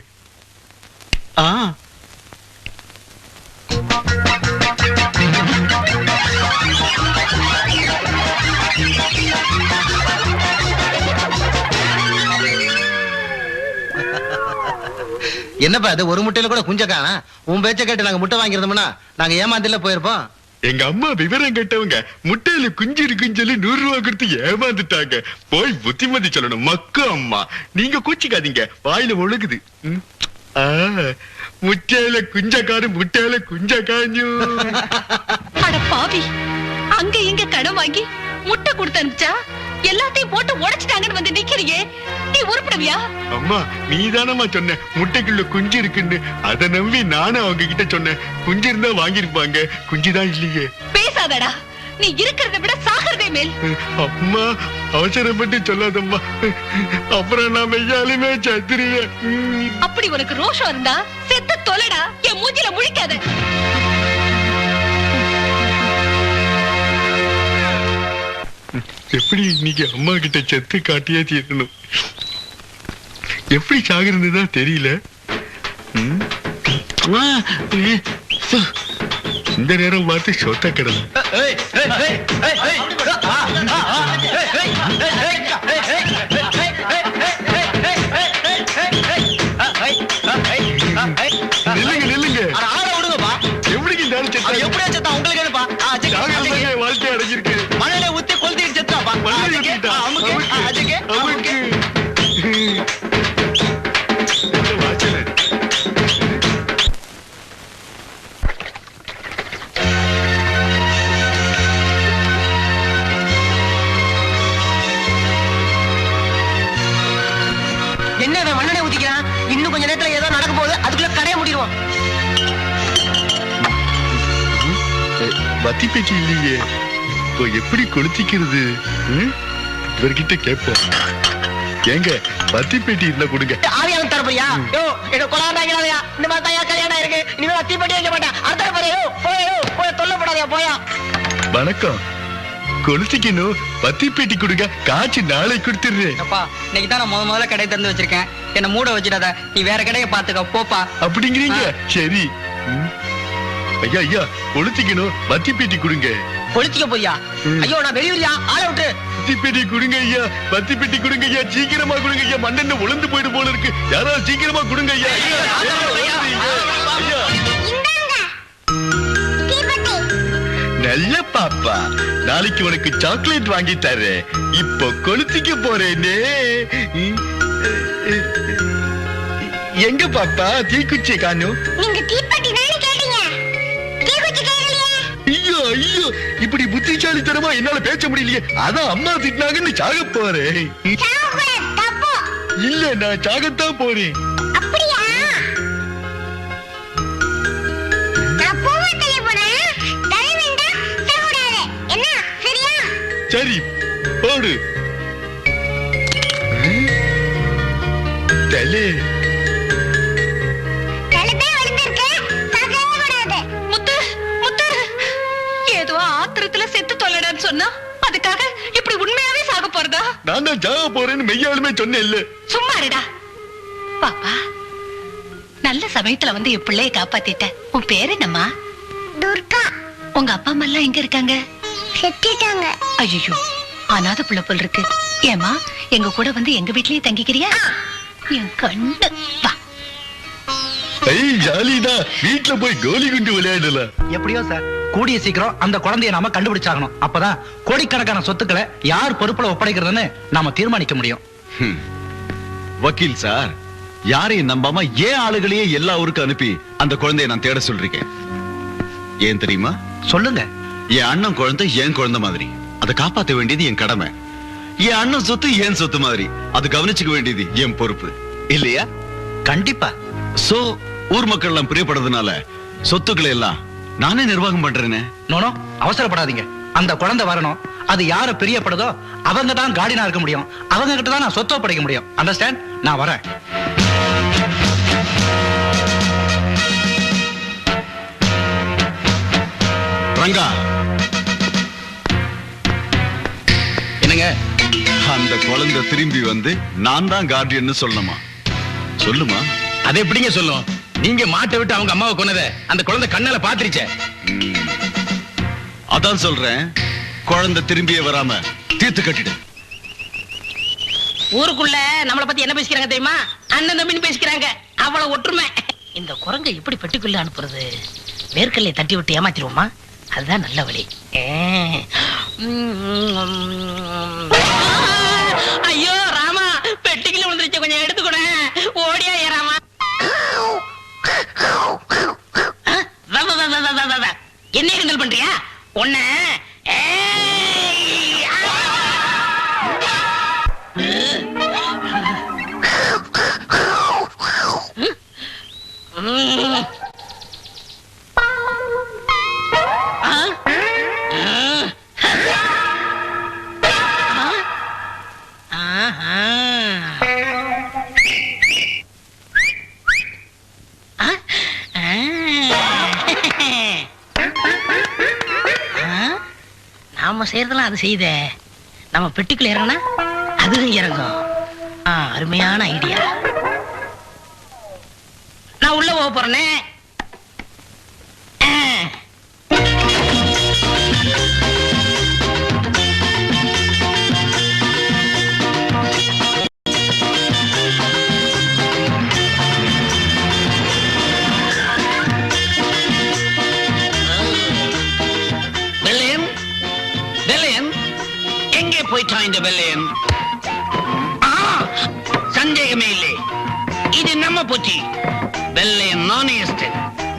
என்னப்பா அது ஒரு முட்டையில கூட குஞ்ச காணா? உன் பேச்ச கேட்டு நாங்க முட்டை வாங்கிருந்தோம்னா நாங்க ஏமாந்தில போயிருப்போம். எங்க அம்மா விவரம் கேட்டவங்க முட்டையில குஞ்சு இருக்குன்னு சொல்லி 100 ரூபாய் கொடுத்து ஏமாந்துட்டாங்க. போய் புத்திமதி சொல்லணும். மக்க அம்மா நீங்க கூச்சிக்காதீங்க, வாயில ஒழுகுது. முட்டையில குஞ்சக்காரு முட்டையில குஞ்சக்காஞ்சு. அட பாவி, அங்க இங்க கடன் வாங்கி முட்டை கொடுத்து அனுப்பிச்சா எல்லாத்தையும் போட்டு உடைச்சிட்டாங்கன்னு வந்து நிக்கிறியே, நீ உருப்படவியா? அம்மா நீதானம்மா சொன்ன முட்டைக்குள்ள குஞ்சு இருக்குன்னு. அதை நம்பி நானும் அவங்க கிட்ட சொன்னேன். குஞ்சு இருந்தா வாங்கிருப்பாங்க, குஞ்சுதான் இல்லையே. பேசாதடா, நீ இருக்கிறத விட சாகிறதே மேல். அம்மா அவசரப்பட்டு சொல்லாதம்மா, அப்புறம் நான் மெய்யாலுமே சத்துருவேன். அப்படி உனக்கு ரோஷம் இருந்தா செத்து தொலைடா, என் மூஞ்சில முழிக்காத. எப்படி இன்னைக்கு அம்மா கிட்ட செத்து காட்டியே தீரணும். எப்படி சாகுறதுதான் தெரியல. இந்த நேரம் பார்த்து சொத்த கிடந்து நில்லுங்க நில்லுங்க. எப்படி இந்த ஆளு செத்தா? எப்படியா செத்தா உங்களுக்கு என்னப்பா? சாகுறதுக்கு வாழ்க்கை அடைஞ்சிருக்கு. மழையில ஊத்தி கொளுத்திட்டு செத்தாப்பா. மழையில ஊத்திட்டா? அமுக்கு. இந்த வாசல்ல. என்ன இவன் மண்ணெண்ணை ஊத்திக்கிறான்? இன்னும் கொஞ்ச நேரத்துல ஏதோ நடக்க போகுது, அதுக்குள்ள கடைய முடிடுவான். வத்தி பேச்சு இல்லையே, இப்போ எப்படி கொளுத்திக்கிறது? இவர்கிட்ட கேட்போம். ஏங்க வத்தி பேட்டி இருந்தா கொடுங்க. ஆவியாவும் தரப்படியா? யோ என்ன கொலாண்டாங்களாயா? இந்த மாதிரி தான் கல்யாணம் இருக்கு. இனிமே வத்தி பேட்டி வைக்க மாட்டேன். அடுத்த போறியோ போய் தொல்லப்படாதயா போயா. வணக்கம். கொளுத்திக்கணும், வத்தி பேட்டி கொடுங்க. காய்ச்சி நாளை கொடுத்துடுறேன். அப்பா இன்னைக்கு தான் நான் முதல்ல கடை திறந்து வச்சிருக்கேன். என்ன மூட வச்சிடாத, நீ வேற கடையை பாத்துக்க போப்பா. அப்படிங்கிறீங்க? சரி. ஐயா ஐயா கொளுத்திக்கணும், வத்தி பேட்டி கொடுங்க. கொளுத்திக்க போறியா? ஐயோ நான் வெளியூரியா, ஆளை விட்டு. வத்தி பேட்டி கொடுங்க ஐயா, வத்தி பேட்டி கொடுங்க ஐயா, சீக்கிரமா கொடுங்க ஐயா. மண்ணெண்ண உளுந்து போயிடு போல இருக்கு. யாராவது சீக்கிரமா கொடுங்க ஐயா. ஐயா நல்ல பாப்பா, நாளைக்கு உனக்கு சாக்லேட் வாங்கி தரேன். இப்போ கொளுத்திக்க போறேனே. எங்க பாப்பா தீக்குச்சி காணும்? நீங்க தீப்பெட்டி தானே கேட்டீங்க, தீக்குச்சி கேட்கலையே. ஐயோ ஐயோ, இப்படி புத்திசாலித்தனமா என்னால பேச முடியலையே. அதான் அம்மா திட்டினாங்கன்னு சாக போறேன். தப்பு. இல்ல நான் சாகத்தான் போறேன். அப்படியா? நான் பூவை தெளிய போறேன். தலை வேண்டாம், செவிடாது. என்ன சரியா? சரி போடு. தலே கழுத்தே வலிந்திருக்கு, சாகவே கூடாது. முத்து முத்து, ஏதோ ஆத்திரத்துல செத்து தொலைடான்னு சொன்னா அதுக்காக இப்படி உண்மையாவே சாக போறதா? நான் தான் சாக போறேன்னு மெய்யாலுமே சொன்னேன் இல்ல. சும்மா இருடா பாப்பா. நல்ல சமயத்துல வந்து என் பிள்ளைய காப்பாத்திட்ட. உன் பேரு என்னம்மா? துர்கா. உங்க அப்பா அம்மா எல்லாம் எங்க இருக்காங்க? செத்துட்டாங்க. ஐயோ, அனாதை புள்ள போல் இருக்கு. ஏமா எங்க கூட வந்து எங்க வீட்லயே தங்கிக்கிறியா? என் கண்ணு வா. ஐய் ஜாலிதா, வீட்ல போய் கோலி குண்டு விளையாடலாம். எப்படியோ சார், கூடிய சீக்கிரம் அந்த குழந்தைய நாம கண்டுபிடிச்சாகணும். அப்பதான் கோடிக்கணக்கான சொத்துக்களை யார் பொறுப்புல ஒப்படைக்கிறதுன்னு நாம தீர்மானிக்க முடியும். வக்கீல் சார், யாரையும் நம்பாம ஏன் ஆளுகளையே எல்லா ஊருக்கு அனுப்பி அந்த குழந்தைய நான் தேட சொல்றீங்க? ஏன் தெரியுமா? சொல்லுங்க. என் அண்ணன் குழந்தை என் குழந்தை மாதிரி, அதை காப்பாத்த வேண்டியது என் கடமை. என் அண்ணன் சொத்து என் சொத்து மாதிரி, அது கவனிச்சுக்க வேண்டியது என் பொறுப்பு இல்லையா? கண்டிப்பா. சோ ஊர் மக்கள் எல்லாம் பிரியப்படுறதுனால சொத்துக்களை எல்லாம் நானே நிர்வாகம் பண்றேனே. நோனோ, அவசரப்படாதீங்க. அந்த குழந்தை வரணும். அது யார பிரியப்படுதோ அவங்க தான் கார்டினா இருக்க முடியும். அவங்க கிட்ட தான் நான் சொத்தை ஒப்படைக்க முடியும். அண்டர்ஸ்டாண்ட்? நான் வரேன். ரங்கா, என்னங்க? அந்த குழந்தை திரும்பி வந்து நான் தான் கார்டியன்னு சொல்லணுமா? சொல்லுமா? அது எப்படிங்க சொல்லும்? நீங்க மாட்டை விட்டு அவங்க அம்மாவை கொன்னதை அந்த குழந்தை கண்ணால பாத்துருச்சே. அதான் சொல்றேன், குழந்தை திரும்பியே வராம தீர்த்து கட்டிடு. ஊருக்குள்ள நம்மளை பத்தி என்ன பேசிக்கிறாங்க தெரியுமா? அண்ணன் தம்பின்னு பேசிக்கிறாங்க, அவ்வளவு ஒற்றுமை. இந்த குரங்கை எப்படி பெட்டிக்குள்ள அனுப்புறது? வேர்க்கல்லை தட்டி விட்டு ஏமாத்திருவோமா? அதுதான் நல்ல வழி. ஐயோ ராமா, பெட்டிக்குள்ள விழுந்துருச்சு, கொஞ்சம் எடுத்துக்கூட. ஓடியா ராமா. என்ன கிண்டல் பண்றியா? ஒண்ணு நாம செய்யறதெல்லாம் அது செய்த, நம்ம பெட்டிக்குள்ள இறங்கினா அதுவும் இறங்கும். அருமையான ஐடியா. நான் உள்ள போக போறேனே. போயிட்டான் இந்த வெள்ளையன். சந்தேகமே இல்லை, இது நம்ம பூச்சி. வெள்ளையன் நாணயஸ்ட்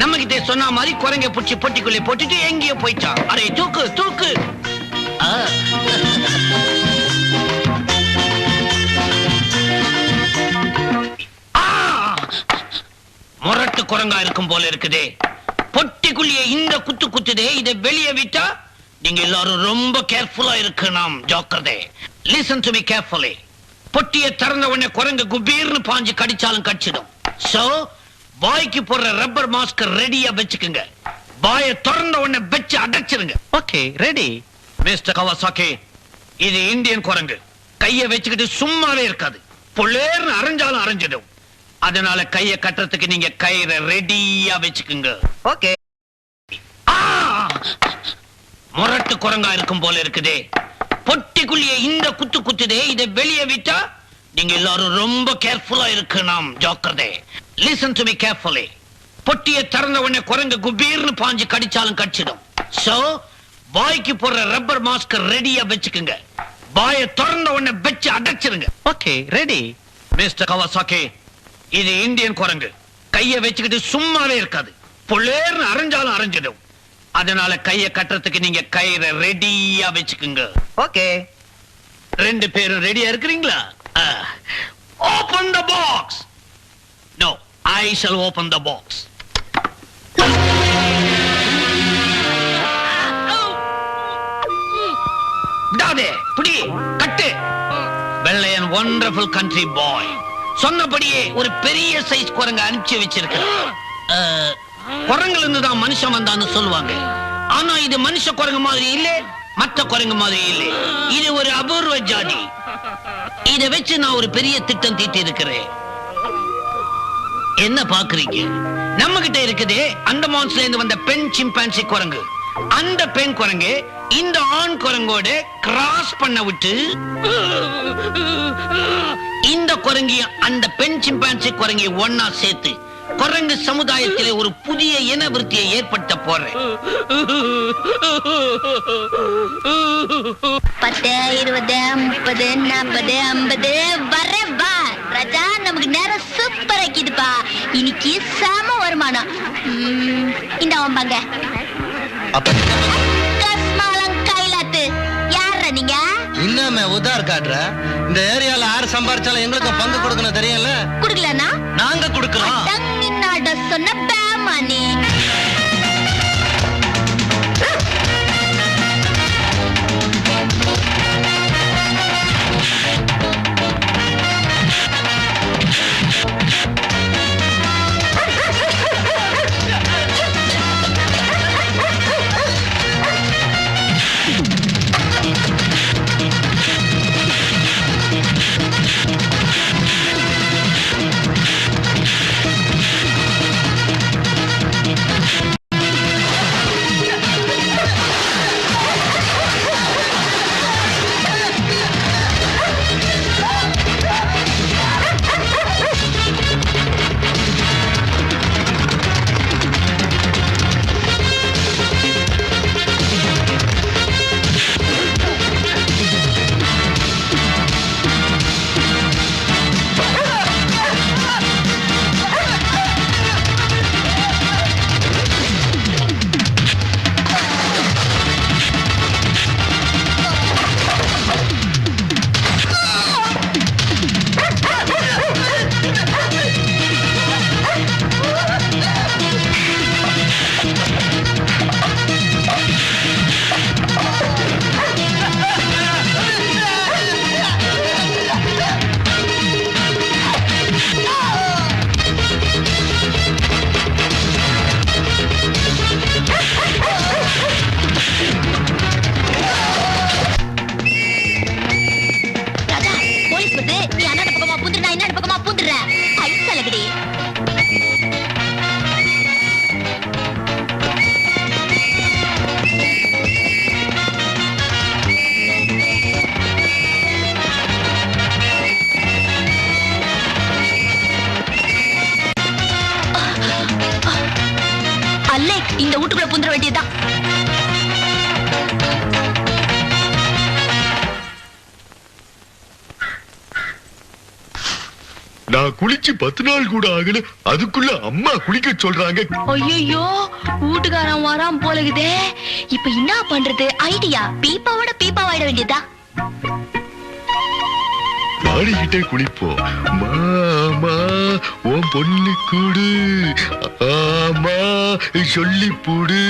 நம்ம கிட்ட சொன்ன மாதிரி குரங்க பூச்சி பொட்டிக்குள்ளே போட்டுட்டு எங்கேயோ போயிட்டான். அரே தூக்கு தூக்கு. முரட்டு குரங்கா இருக்கும் போல இருக்குதே. பொட்டிக்குள்ளே இந்த குத்து குத்துதே. இதை வெளியே விட்டா நீங்க எல்லாரும் ரொம்ப கேர்ஃபுல்லா இருக்கணும். ஜாக்கிரதை. Listen to me carefully. பொட்டியை திறந்த உடனே குரங்கு குபீர்னு பாஞ்சு கடிச்சாலும் கடிச்சிடும். சோ பாய்க்கு போடுற ரப்பர் மாஸ்க் ரெடியா வச்சுக்குங்க. பாயை திறந்த உடனே வச்சு அடைச்சிருங்க. Okay, ready. மிஸ்டர் கவாசாக்கி, இது இந்தியன் குரங்கு. கையை வச்சுக்கிட்டு சும்மாவே இருக்காது. பொள்ளேர்னு அரைஞ்சாலும் அரைஞ்சிடும். அதனால கையை கட்டுறதுக்கு நீங்க கயிறை ரெடியா வச்சுக்குங்க. ஓகே. முரட்டு குரங்கா இருக்கும் போல இருக்குதே. பொட்டிக்குள்ளே இந்த குத்து குத்துதே. இதை வெளியே விட்டா நீங்க எல்லாரும் ரொம்ப கேர்ஃபுல்லா இருக்கணும். ஜாக்கிரதை. Listen to me carefully. பொட்டியை திறந்த உடனே குரங்கு குபீர்னு பாஞ்சு கடிச்சாலும் கடிச்சிடும். சோ பாய்க்கு போடுற ரப்பர் மாஸ்க் ரெடியா வச்சுக்குங்க. பாயை திறந்த உடனே வச்சு அடைச்சிருங்க. Okay, ready. மிஸ்டர் கவாசாக்கி, இது இந்தியன் குரங்கு. கையை வச்சுக்கிட்டு சும்மாவே இருக்காது. பொள்ளேர்னு அரைஞ்சாலும் அரைஞ்சிடும். அதனால கையை கட்டுறதுக்கு நீங்க கயிறை ரெடியா வச்சுக்குங்க. ஓகே. ரெண்டு பேரும் ரெடியா இருக்கிறீங்களா? Open the box. No, I shall open the box. விடாதே, புடி, கட்டு. வெள்ளையன் வண்டர்ஃபுல் கண்ட்ரி பாய் சொன்னபடியே ஒரு பெரிய சைஸ் குரங்க அனுப்பிச்சு வச்சிருக்கிறான். குரங்குல இருந்து தான் மனுஷன் வந்தான்னு சொல்லுவாங்க. ஆனா இது மனுஷ குரங்கு மாதிரி இல்ல, மற்ற குரங்கு மாதிரி இல்ல. இது ஒரு அபூர்வ ஜாதி. இதை வச்சு நான் ஒரு பெரிய திட்டம் தீட்டி இருக்கிறேன். என்ன பாக்குறீங்க? நம்ம கிட்ட இருக்குதே அண்டமான்ஸ்ல இருந்து வந்த பெண் சிம்பான்சி குரங்கு. அந்த பெண் குரங்கு இந்த ஆண் குரங்கோட கிராஸ் பண்ண விட்டு இந்த குரங்கி அந்த பெண் சிம்பான்சி குரங்கி ஒன்னா சேர்த்து குரங்கு சமுதாயத்திலே ஒரு புதிய இன விருத்தியை ஏற்படுத்த போறேன். 10, 20, 30, 40, 50 வரவா ராஜா. நமக்கு நேரம் சூப்பர் ஆக்கிதுப்பா. இன்னைக்கு சாம வருமானம். இந்த வாங்க. கஸ்மாலம் கைலாத்து. யார நீங்க? இன்னமே உதார் காட்டுற. இந்த ஏரியால யார் சம்பாரிச்சாலும் எங்களுக்கு பங்கு கொடுக்கணும் தெரியும்ல. குடுக்கலனா நாங்க குடுக்கறோம். தங்கினாட சொன்ன பேமானி. இந்த வீட்டுக்குள்ள புந்துற வேண்டியதுதான். நான் குளிச்சு 10 நாள் கூட ஆகல, அதுக்குள்ள அம்மா குளிக்க சொல்றாங்க. ஐயோ வீட்டுக்காரன் வராம போலகுதே. இப்ப என்ன பண்றது? ஐடியா, பீப்பாவோட பீப்பாவாயிட வேண்டியதா. மாடிக்கிட்டே குளிப்போம். மாமா உன் பொண்ணு கூடு, ஆமா சொல்லி போடு.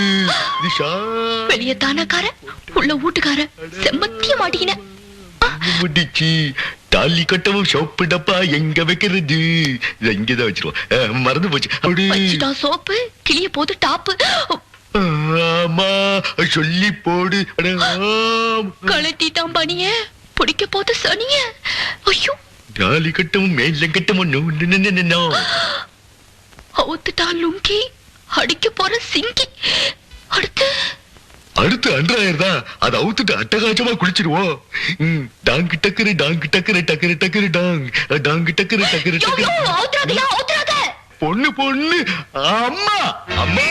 வெளிய தானக்கார உள்ள வீட்டுக்கார செம்மத்திய மாட்டிக்கின. முடிச்சு தாலி கட்டவும் சோப்பு டப்பா எங்க வைக்கிறது? இங்கதான் வச்சிருவோம். மறந்து போச்சு. சோப்பு கிளிய போது டாப்பு. ஆமா சொல்லி போடு. கழட்டிட்டான் பனிய, பிடிக்க போது சனிய. ஐயோ தாலி கட்டவும் மேல கட்டவும் அவுத்துட்டான் லுங்கி, அடிக்க போற சிங்கி. அடுத்து அன்றாயிரம் அதை அவுத்துட்டு அட்டகாசமா குளிச்சிருவோம். டாங்கு டக்கரு டாங்கு டக்கரு டக்கரு டக்கரு டாங் டாங்கு டக்கரு டக்கரு டக்கரு. பொண்ணு பொண்ணு அம்மா அம்மா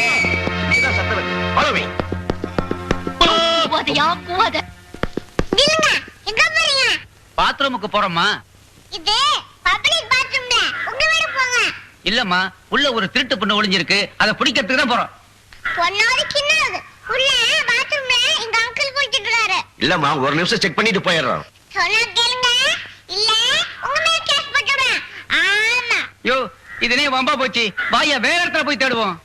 பாத்ரூமுக்கு போறோம்மா. இது பப்ளிக் பாத்ரூம்ல, உங்க வீடு போங்க. இல்லம்மா, உள்ள ஒரு திருட்டு பொண்ணு ஒளிஞ்சிருக்கு, அதை பிடிக்கிறதுக்கு தான் போறோம். பொண்ணோட கிண்ணது உள்ள பாத்ரூம்ல எங்க அங்கிள் குளிச்சிட்டு இருக்காரு. இல்லம்மா, ஒரு நிமிஷம் செக் பண்ணிட்டு போயிடுறோம். சொன்னா கேளுங்க, இல்ல உங்க மேல கேஸ் போட்டுடுவேன். ஆமா. யோ, இதுனே வம்பா போச்சு. வாயா, வேற இடத்துல போய் தேடுவோம்.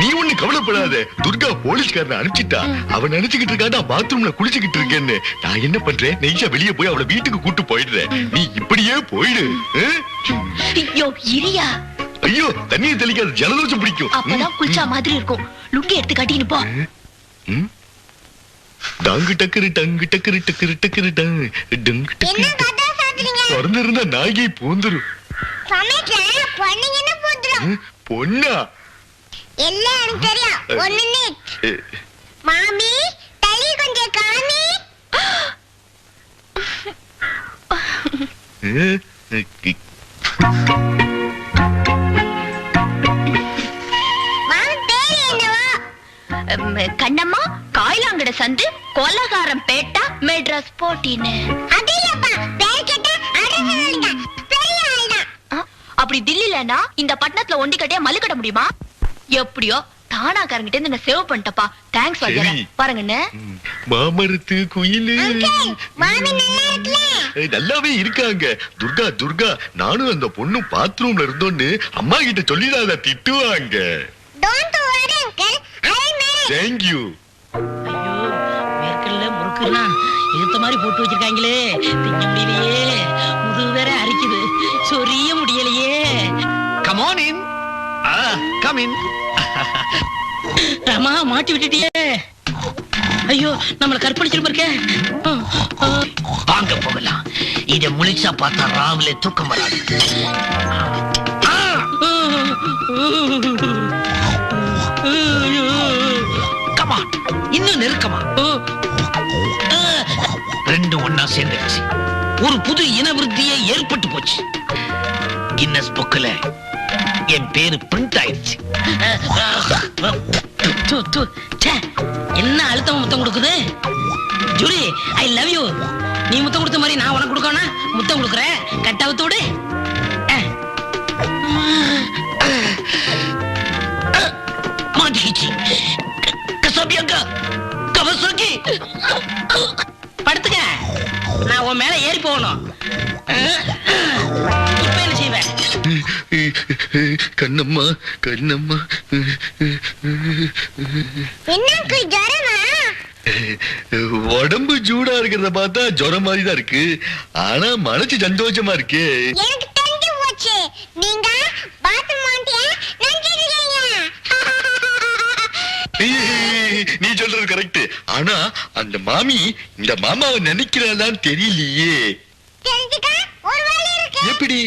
நீ ஒண்ணு கவலைப்படாத, துர்கா போலீஸ்காரனை அனுப்பிச்சிட்டா. அவன் நினைச்சுக்கிட்டு இருக்காண்டா பாத்ரூம்ல குளிச்சுக்கிட்டு இருக்கேன்னு. நான் என்ன பண்றேன், நெய்யா வெளியே போய் அவளை வீட்டுக்கு கூட்டு போயிடுறேன். நீ இப்படியே போயிடு. ஐயோ இரியா. ஐயோ தண்ணியை தெளிக்காத, ஜலதோஷம் பிடிக்கும். அப்பதான் குளிச்சா மாதிரி இருக்கும். லுங்கி எடுத்து கட்டின்னு போ. டாங்கு டக்கரு டங்கு டக்கரு டக்கரு டக்கரு டாங் டங்கு டக்கரு. பிறந்திருந்தா நாகி பூந்துரும். பொண்ணா? எல்லாம் எனக்கு தெரியும். ஒண்ணு மாமி தலி கொஞ்சம் காமி. கண்ணம்மா காயிலாங்கட சந்து கொலகாரம் பேட்டா மெட்ராஸ் போட்டின்னு. அப்படி தில்லிலனா இந்த பட்டணத்துல ஒண்டி கட்டியா மல்லு கட்ட முடியுமா? எப்படியோ தானாக்காரங்கிட்ட இருந்து நான் சேவ் பண்ணிட்டப்பா. தேங்க்ஸ் வாஜரா. பாருங்கண்ணே, மாமரத்து குயிலு நல்லாவே இருக்காங்க. துர்கா துர்கா, நானும் அந்த பொண்ணு பாத்ரூம்ல இருந்தோன்னு அம்மா கிட்ட சொல்லிடாத, திட்டுவாங்க. தேங்க்யூ. ஐயோ, மேற்கல்ல முறுக்குலாம் இருத்த மாதிரி போட்டு வச்சிருக்காங்களே, திங்க முடியலையே. முதுகு வேற அரிக்குது, சொரிய முடியலையே. Come on in. Come in. Rama, மாட்டி விட்டுட்டியே. ஐயோ, நம்மள கற்பழிச்சிட்டு இருக்க. வாங்க போகலாம். இத முழிச்சா பார்த்தா ராவிலே தூக்கம் வராது. Come on, இன்னும் நெருக்கமா. ரெண்டு ஒன்னா சேர்ந்துருச்சு. ஒரு புது இனவிருத்தியே ஏற்பட்டு போச்சு. கின்னஸ் புக்ல என் பேரு பிரிண்ட் ஆயிடுச்சு. என்ன அழுத்தம் முத்தம் கொடுக்குது? Julie, I love you. நீ முத்தம் கொடுத்த மாதிரி நான் உனக்கு கொடுக்கணும். முத்தம் கொடுக்குறேன், கட்டாவத்தோடு. மாட்டிக்கிச்சு. கசாபியாங்கா, கவசோகி. படுத்துக்க, நான் உன் மேல ஏறி போகணும். இப்ப என்ன செய்வேன்? கண்ணம்மா கண்ணம்மா, உடம்பு சூடா இருக்கிறத பார்த்தா ஜுரம் மாதிரி தான் இருக்கு. ஆனா மனசு சந்தோஷமா இருக்கு. நீ சொல்றது கரெக்ட். ஆனா அந்த மாமி இந்த மாமாவை நினைக்கிறாளான்னு தெரியலையே. எப்படி?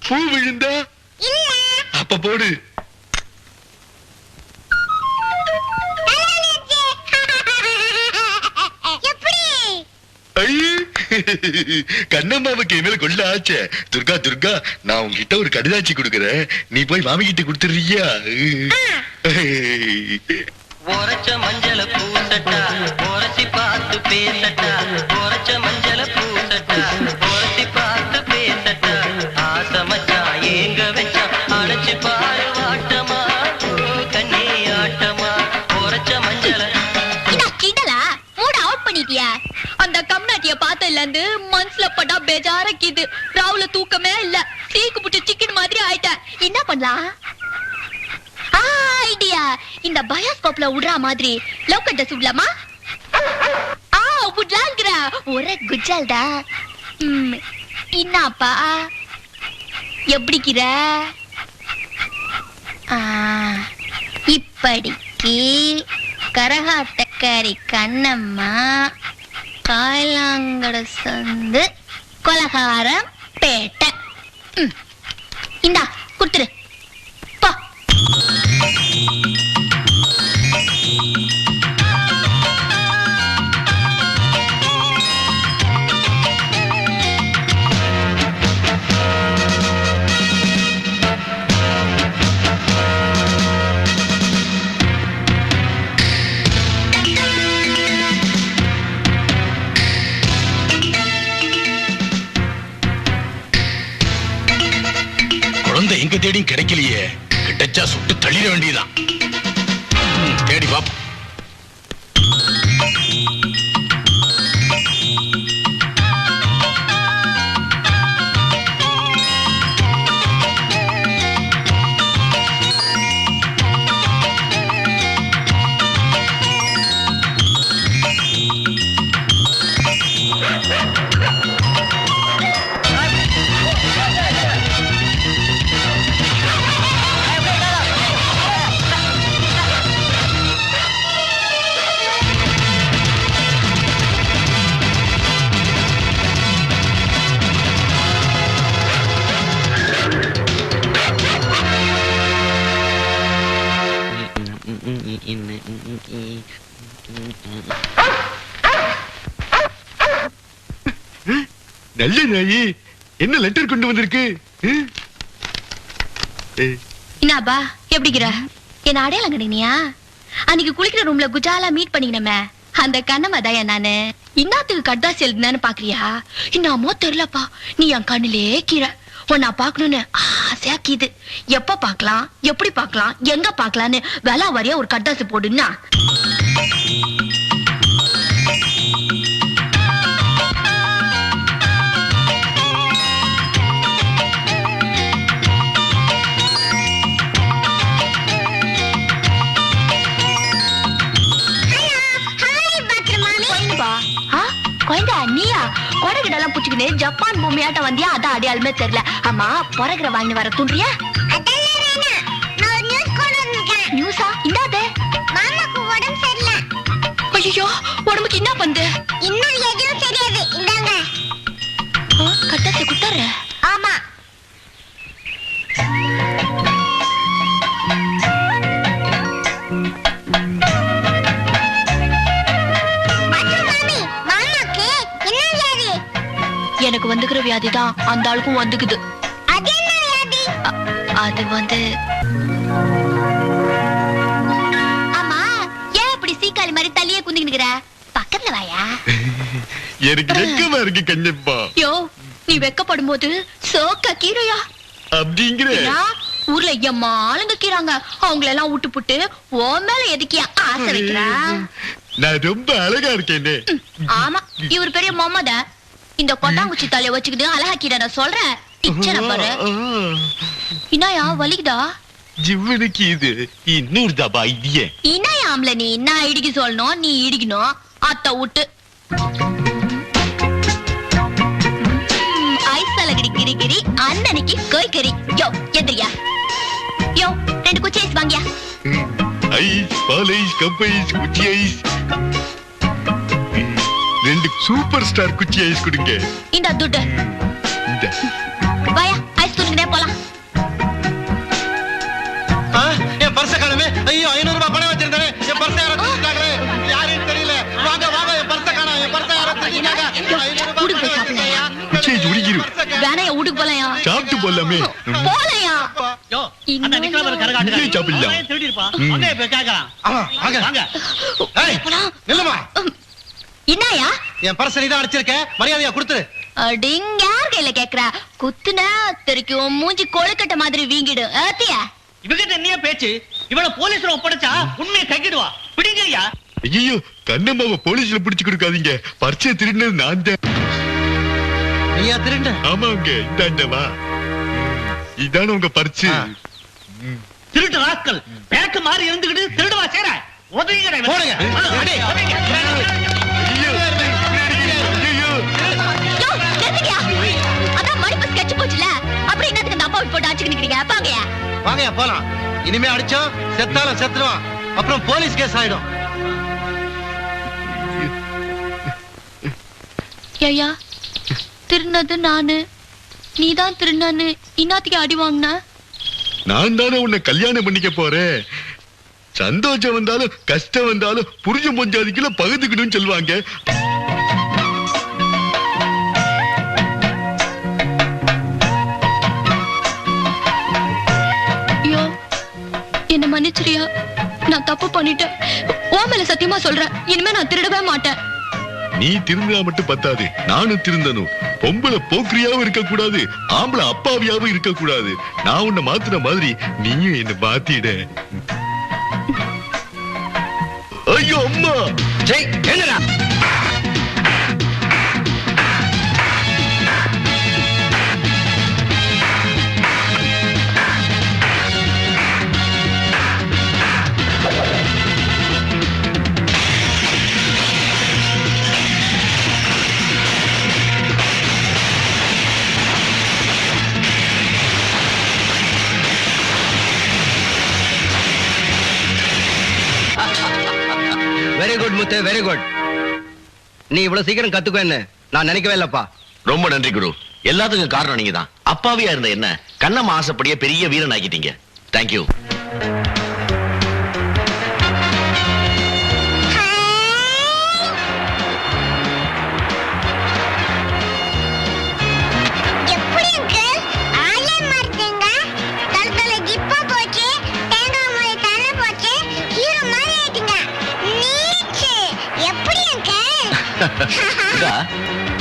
பூ விழுந்தா அப்ப போடு. கண்ணம்மாவுக்கு என் மேல கொள்ள ஆச்சே. துர்கா துர்கா, நான் உங்ககிட்ட ஒரு கடிதாச்சி கொடுக்கறேன், நீ போய் மாமி கிட்ட கொடுத்துறியா? ஓரச்ச மஞ்சள பூசட்டா ஓரசி பார்த்து பேசட்டா ஓரச்ச மஞ்சள பூசட்டா ஓரசி பார்த்து பேசட்டா ஆசை மச்சான் ஏங்க வச்சா அழைச்சு பாரு வாட்டமா கண்ணே ஆட்டமா ஓரச்ச மஞ்சள கிடலா மூட அவுட் பண்ணிட்டியா? அந்த கம்நாட்டிய பார்த்ததுல இருந்து மனசுல பட்டா பேஜாரக்கிது. ராவுல தூக்கமே இல்ல, சீக்கு புட்டு சிக்கன் மாதிரி ஆயிட்டேன். என்ன பண்ணலாம்? ஐடியா, இந்த பயோஸ்கோப்ல விடுற மாதிரி லவ் கட்ட சுடலாமா? விடலாங்கிற ஒரே குஜால்டா. என்னப்பா எப்படிக்கிற? இப்படிக்கு கரகாட்டக்காரி கண்ணம்மா, காயலாங்கட சந்து, கொலகாரம் பேட்டை. இந்தா குடுத்துரு போ. குழந்தை எங்க தேடியும் கிடைக்கலையே. கிடைச்சா சுட்டு தள்ளிட வேண்டியதான். தேடி பாப்போம். நல்ல நாயி, என்ன லெட்டர் கொண்டு வந்திருக்கு? என்னப்பா எப்படிக்கிற? என்ன அடையாளம் கிடையா? அன்னைக்கு குளிக்கிற ரூம்ல குஜாலா மீட் பண்ணிக்கணுமே, அந்த கண்ணம்மா தான் நானு. இன்னத்துக்கு கட்டாசி எழுதுனான்னு பாக்குறியா? இன்னமோ தெரியலப்பா, நீ என் கண்ணிலே கீரை. உன்னை பாக்கணும்னு ஆசையாக்கிது. எப்ப பாக்கலாம், எப்படி பாக்கலாம், எங்க பாக்கலான்னு வேலை வரையா ஒரு கட்டாசி போடுன்னா. குழந்தை நீயா கொடகிடலாம் புடிச்சுக்கினு ஜப்பான் பூமியாட்ட வந்தியா? அதான் அடையாளமே தெரியல. ஆமா, பொறகிற வாங்கி வர தூண்டுறியா? நியூஸா? இன்னாது ஐயோ, உடம்புக்கு என்ன பண்ணுது? இன்னும் எதுவும் தெரியாது. இந்தாங்க கட்டாசி குட்டாரு. ஆமா, எனக்கு வந்துக்கிற வியாதிதான் அந்த ஆளுக்கும் வந்துக்குது. அது வந்து ஆமா, ஏன் இப்படி சீக்காளி மாதிரி தள்ளியே குந்திக்கிற? பக்கத்துல வாயா. எனக்கு வெக்கமா இருக்கு கண்ணப்பா. யோ, நீ வெக்கப்படும் போது சோக்க கீரையா அப்படிங்கிற ஊர்ல எம்மா ஆளுங்க கீறாங்க. அவங்கள எல்லாம் விட்டு புட்டு ஓ மேல எதுக்கியா ஆசை வைக்கிறா? நான் ரொம்ப அழகா இருக்கேனே. ஆமா, இவர் பெரிய மொம்மத. இந்த கொட்டாங்குச்சி தலைய வச்சுக்கிட்டு அழகாக்கிட நான் சொல்றேன். இச்சனை பாரு. இனாயா வலிக்குதா? ஜிவனுக்கு இது இன்னொரு தபா ஐடியா. இனாயா ஆம்ல நீ நான் இடிக்க சொல்லணும், நீ இடிக்கணும். அத்த விட்டு ஐசலகடி கிரி கிரி அண்ணனுக்கு கோய் கறி. யோ எந்திரியா. யோ 2 குச்சி ஐஸ் வாங்கியா. ஐஸ், பால் ஐஸ், கப் ஐஸ், குச்சி ஐஸ். 2 சூப்பர் ஸ்டார் குச்சி ஐஸ் கொடுங்க. இந்த துட்டு இந்த வாயா, ஐஸ் துட்டுனே போலாம். என் பர்ஸ காணுமே. ஐயோ, 500 ரூபாய் பணம் வச்சிருந்தேன். என் பர்ஸ யாரோ தூக்கிட்டாங்களே. யாருன்னு தெரியல. வாங்க வாங்க, என் பர்ஸ காணோம். என் பர்ஸ யாரோ தூக்கிட்டாங்க. 500 ரூபாய் வேணையா வீட்டுக்கு போலையா சாப்பிட்டு போலாமே போலையா யோ அந்த நிக்கலவர் கரகாட்டு இங்கே சாப்பிடலாம். திருடி இருப்பா அங்க இப்ப கேக்கலாம் வாங்க ஏய், நில்லுமா. என்னயா என் பர்சனை தான் அடிச்சிருக்க, மரியாதையா கொடுத்துரு. அடிங்க யார் கையில கேக்குற குத்துனா தெரிக்கும் மூஞ்சி கொழுக்கட்ட மாதிரி வீங்கிடு ஆத்தியா இவகிட்ட என்னைய பேச்சு இவள போலீஸ்ல ஒப்படைச்சா உண்மையை கைக்கிடுவா பிடிங்கய்யா ஐயோ கண்ணம்மாவை போலீஸ்ல பிடிச்சு கொடுக்காதீங்க. பர்ச்சை திருடினது நான் தான். நீயா திருண்ட? ஆமாங்க, இந்தாண்டவா. இதான உங்க பர்ச்சு. திருட்டு ராஸ்கல் பேக்கு மாதிரி இருந்துகிட்டு திருடுவா சேர உதவிங்கடா இவனை. போடுங்க. அடி. உதவிங்க. ஐயோ, ஐயோ. யோ கேட்டியா அதான் மணிப்பு ஸ்கெட்ச் போச்சுல அப்புறம் என்னத்துக்கு அந்த அப்பா போட்டு அடிச்சுட்டு நிக்கிறீங்க பாங்கயா வாங்கயா போலாம். இனிமே அடிச்சோம் செத்தாலும் செத்துருவான், அப்புறம் போலீஸ் கேஸ் ஆயிடும். ஐயா திருநது நானு நீதான் திருநானு இன்னாத்துக்கு அடி வாங்கின நான் தானே உன்னை கல்யாணம் பண்ணிக்க போறேன். சந்தோஷம் வந்தாலும் கஷ்டம் வந்தாலும் புரிஞ்ச பொஞ்சாதிக்குள்ள பகுதுக்கணும்னு சொல்லுவாங்க. ஐயோ என்ன மன்னிச்சிரியா நான் தப்பு பண்ணிட்டேன் உன் மேல சத்தியமா சொல்றேன் இனிமே நான் திருடவே மாட்டேன் நீ திருந்தா மட்டும் பத்தாது, நானும் திருந்தனும். பொம்பளை போக்கிரியாவும் இருக்க கூடாது, ஆம்பளை அப்பாவியாவும் இருக்க கூடாது. நான் உன்னை மாத்துன மாதிரி நீயும் என்ன மாத்திட. ஐயோ அம்மா. ஜெய் என்னடா வெரி குட் முத்து, வெரி குட். நீ இவ்வளவு சீக்கிரம் கத்துக்குவேன்னு நான் நினைக்கவே இல்லப்பா. ரொம்ப நன்றி குரு. எல்லாத்துக்கும் காரணம் நீங்க தான். அப்பாவியா இருந்த என்ன கண்ணம்மா ஆசைப்படியே பெரிய வீரன் ஆக்கிட்டீங்க. தேங்க்யூ.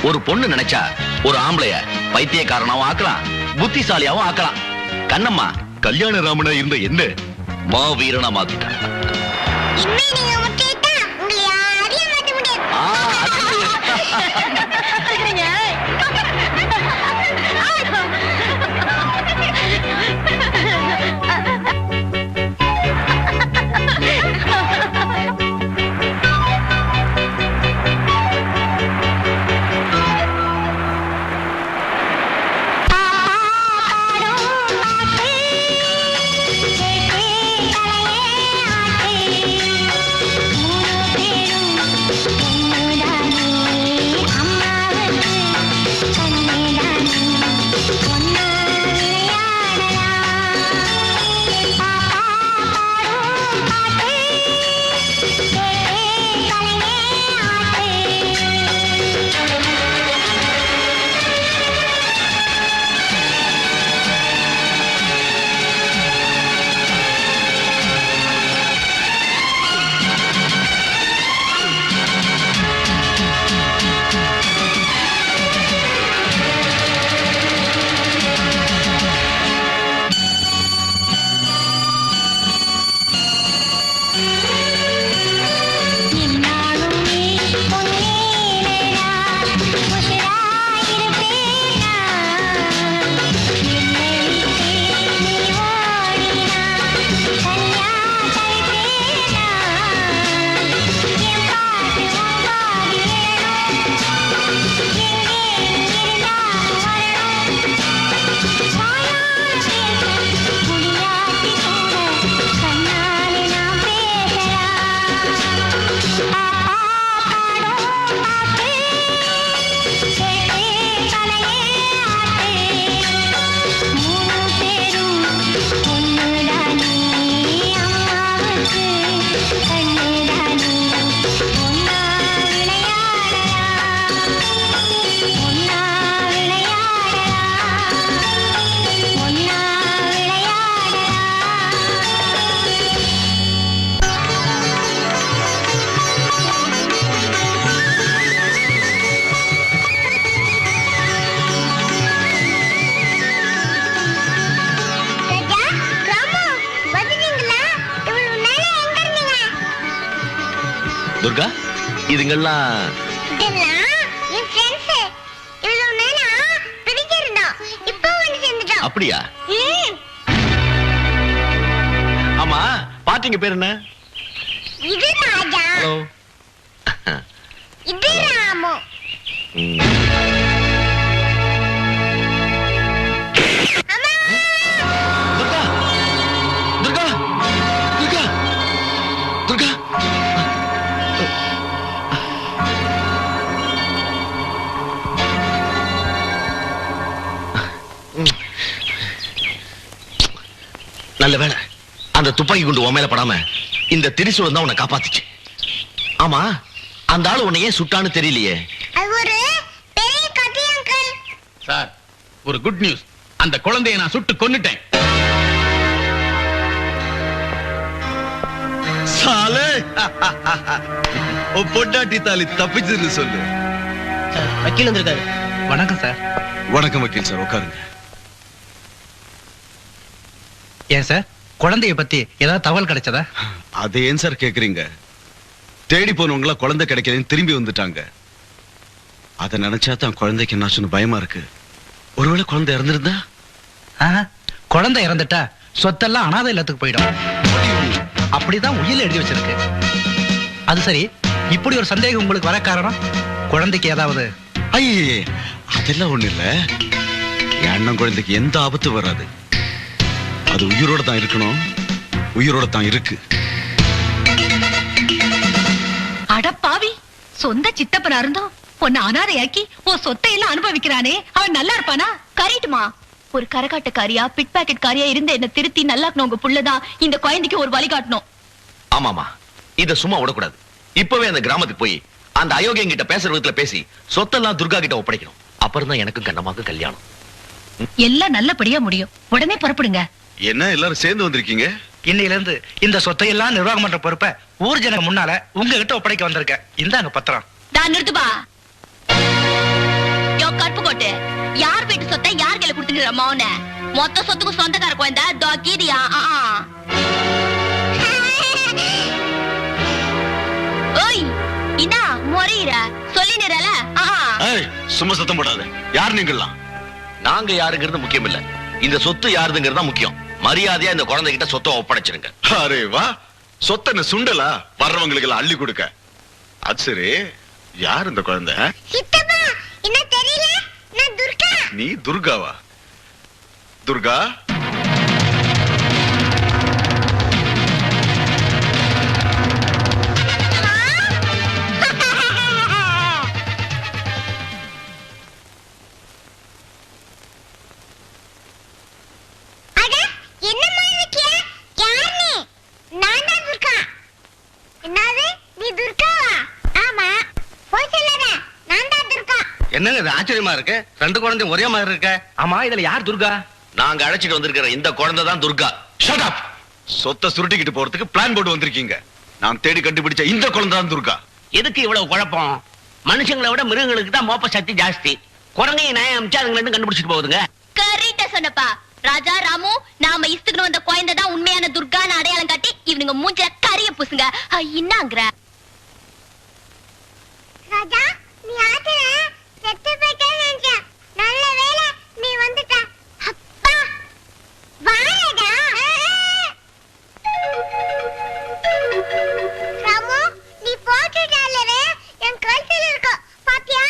ஒரு பொண்ணு நினைச்சா ஒரு ஆம்பளைய பைத்தியக்காரனாவும் ஆக்கலாம், புத்திசாலியாவும் ஆக்கலாம். கண்ணம்மா கல்யாண ராமனா இருந்த என்ன மாவீரனா மாத்திட்டா. துர்கா இதுங்கெல்லாம் அப்படியா? ஆமா பாட்டிங்க பேர் என்ன? இது ராஜா, ஹலோ. இது ராமு. துர்கா துர்கா துர்கா துர்கா நல்ல வேளை அந்த துப்பாக்கி குண்டு உன் மேல படாம இந்த திரிசூலம் தான் உன்னை காப்பாத்துச்சு. ஆமா அந்த ஆளு உன்னை ஏன் சுட்டான்னு தெரியலையே. அது ஒரு பெரிய கதை அங்கிள். சார் ஒரு குட் நியூஸ், அந்த குழந்தையை நான் சுட்டு கொன்னுட்டேன். சாலே பொட்டாட்டி தாலி தப்பிச்சதுன்னு சொல்லு. வக்கீல் வந்திருக்காரு. வணக்கம் சார். வணக்கம் வக்கீல் சார், உட்காருங்க. ஏன் சார், குழந்தைய பத்தி ஏதாவது தகவல் கிடைச்சதா? அதை ஏன் சார் கேக்குறீங்க? தேடி போனவங்களா குழந்தை கிடைக்கலன்னு திரும்பி வந்துட்டாங்க. அதை நினைச்சா தான் குழந்தைக்கு என்னாச்சுன்னு பயமா இருக்கு. ஒருவேளை குழந்தை இறந்திருந்தா? குழந்தை இறந்துட்டா சொத்தெல்லாம் அனாதை இல்லத்துக்கு போயிடும். அப்படிதான் உயிரில் எழுதி வச்சிருக்கு. அது சரி, இப்படி ஒரு சந்தேகம் உங்களுக்கு வர காரணம் குழந்தைக்கு ஏதாவது? ஐயே அதெல்லாம் ஒண்ணு இல்ல. என் அண்ணன் குழந்தைக்கு எந்த ஆபத்து வராது. அது உயிரோட தான் இருக்கணும், உயிரோட தான் இருக்கு. அட பாவி, சொந்த சித்தப்பனா இருந்தோம் உன்னை அனாதையாக்கி உன் சொத்தை எல்லாம் அனுபவிக்கிறானே, அவன் நல்லா இருப்பானா? கரெக்ட்மா. ஒரு கரகாட்டக்காரியா பிட் பாக்கெட் காரியா இருந்து என்ன திருத்தி நல்லாக்கணும் உங்க புள்ளதான் இந்த குழந்தைக்கு ஒரு வழிகாட்டணும். ஆமாமா, இத சும்மா விடக்கூடாது. இப்பவே அந்த கிராமத்துக்கு போய் அந்த அயோக்கியம் கிட்ட பேசுற விதத்துல பேசி சொத்தெல்லாம் துர்கா கிட்ட ஒப்படைக்கணும். அப்புறம் தான் எனக்கு கண்ணமாக்கு கல்யாணம். எல்லாம் நல்லபடியா முடியும். உடனே புறப்படுங்க. என்ன எல்லாரும் சேர்ந்து வந்திருக்கீங்க? இன்னையில இருந்து இந்த சொத்தையெல்லாம் நிர்வாகம் பண்ற பொறுப்பை ஊர் ஜனங்க முன்னால உங்ககிட்ட ஒப்படைக்க வந்திருக்கேன். இந்தாங்க பத்திரம். நான் நிறுத்துப்பா. யோ கருப்பு கோட்டு, யார் வீட்டு சொத்தை யார் கையில கொடுத்துக்கிற மௌன? மொத்த சொத்துக்கும் சொந்தக்கார குழந்தை கீதியா? ஓய் இந்தா முறையிற சொல்லி நிறல. சும்மா சத்தம் போடாத. யார் நீங்களாம்? நாங்க யாருங்கிறது முக்கியம் இல்ல, இந்த சொத்து யாருதுங்கிறது முக்கியம். மரியாதையா இந்த குழந்தை கிட்ட சொத்தை ஒப்படைச்சிருங்க. அரே வா, சொத்தன சுண்டலா வர்றவங்களுக்கு எல்லாம் அள்ளி கொடுக்க. அது சரி, யார் இந்த குழந்தை? சித்தப்பா என்ன தெரியல? நான் துர்கா. நீ துர்காவா? துர்கா என்னங்க இது ஆச்சரியமா இருக்கு, ரெண்டு குழந்தையும் ஒரே மாதிரி இருக்க. ஆமா இதுல யார் துர்கா? நாங்க அழைச்சிட்டு வந்திருக்கிற இந்த குழந்தை தான் துர்கா. Shut up. சொத்தை சுருட்டிக்கிட்டு போறதுக்கு பிளான் போட்டு வந்திருக்கீங்க. நான் தேடி கண்டுபிடிச்ச இந்த குழந்தை தான் துர்கா. எதுக்கு இவ்வளவு குழப்பம்? மனுஷங்களை விட மிருகங்களுக்கு தான் மோப்ப சக்தி ஜாஸ்தி. குரங்கையை நாயை அமிச்சா அதுங்களை இருந்து கண்டுபிடிச்சிட்டு போகுதுங்க. கரெக்டா சொன்னப்பா. ராஜா ராமு, நாம இஸ்துக்கு வந்த குழந்தை தான் உண்மையான துர்கான்னு அடையாளம் காட்டி இவனுங்க மூஞ்சில கரிய பூசுங்க. என்னங்கற ராஜா, நீ ஆத்துல செத்து போயிட்டேன்னு நினைச்சேன். நல்ல வேளை நீ வந்துட்ட. அப்பா வா ராஜா. ராமு, நீ போட்டுட்டாலவே என் கழுத்துல இருக்க பாத்தியா?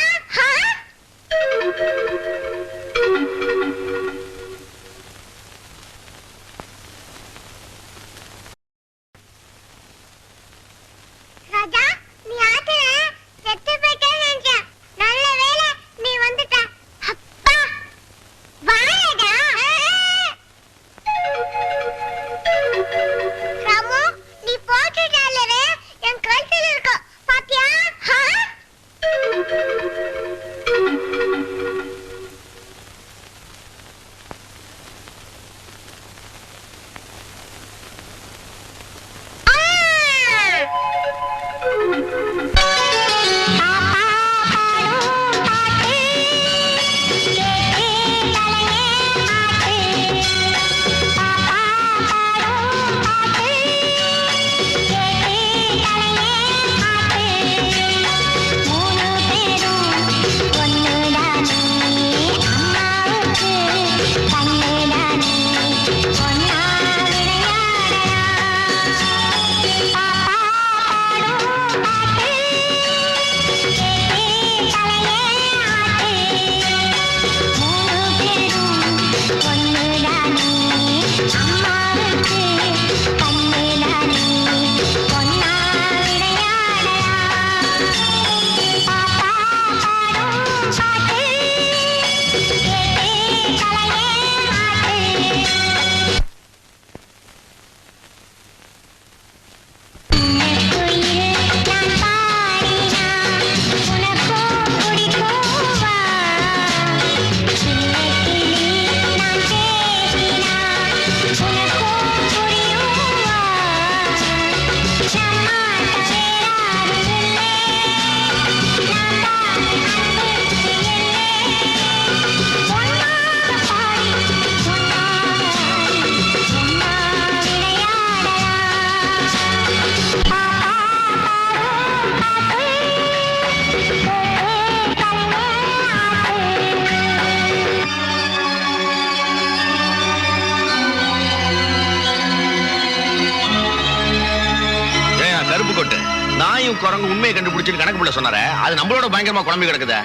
டூப்பு கொட்டு நாயும் குரங்கு உண்மையை கண்டுபிடிச்சுன்னு கணக்கு பிள்ளை சொன்னாரே அது நம்மளோட பயங்கரமா குழம்பு கிடக்குதே.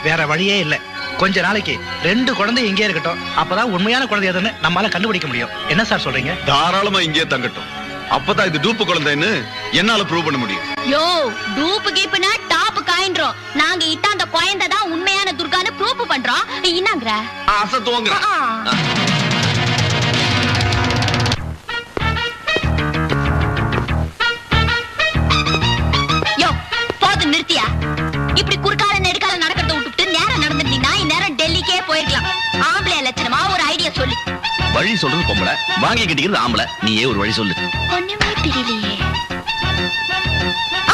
வேற வழியே இல்ல. கொஞ்ச நாளைக்கு 2 குழந்தை இங்கே இருக்கட்டும். அப்பதான் உண்மையான குழந்தை எதுன்னு நம்மால கண்டுபிடிக்க முடியும். என்ன சார் சொல்றீங்க? தாராளமா இங்கே தங்கட்டும். அப்பதான் இது டூப்பு குழந்தைன்னு என்னால ப்ரூவ் பண்ண முடியும். யோ டூப்பு கீப்புனா டாப் காயின்றோம். நாங்க இட்ட அந்த குழந்தை தான் உண்மையான துர்கான்னு ப்ரூவ் பண்றோம். என்னங்கற அசத்துவங்க. யோ போது நிறுத்தியா? இப்படி குறுக்கால நெடுக்கால நடக்கிறத விட்டுட்டு நேரம் நடந்துட்டீங்கன்னா இந்நேரம் டெல்லிக்கே போயிருக்கலாம். ஆம்பளை லட்சணமா ஒரு ஐடியா சொல்லு. வழி சொல்றது பொம்பளை, வாங்கி கட்டிக்கிறது ஆம்பளை. நீயே ஒரு வழி சொல்லு. ஒண்ணுமே தெரியலையே.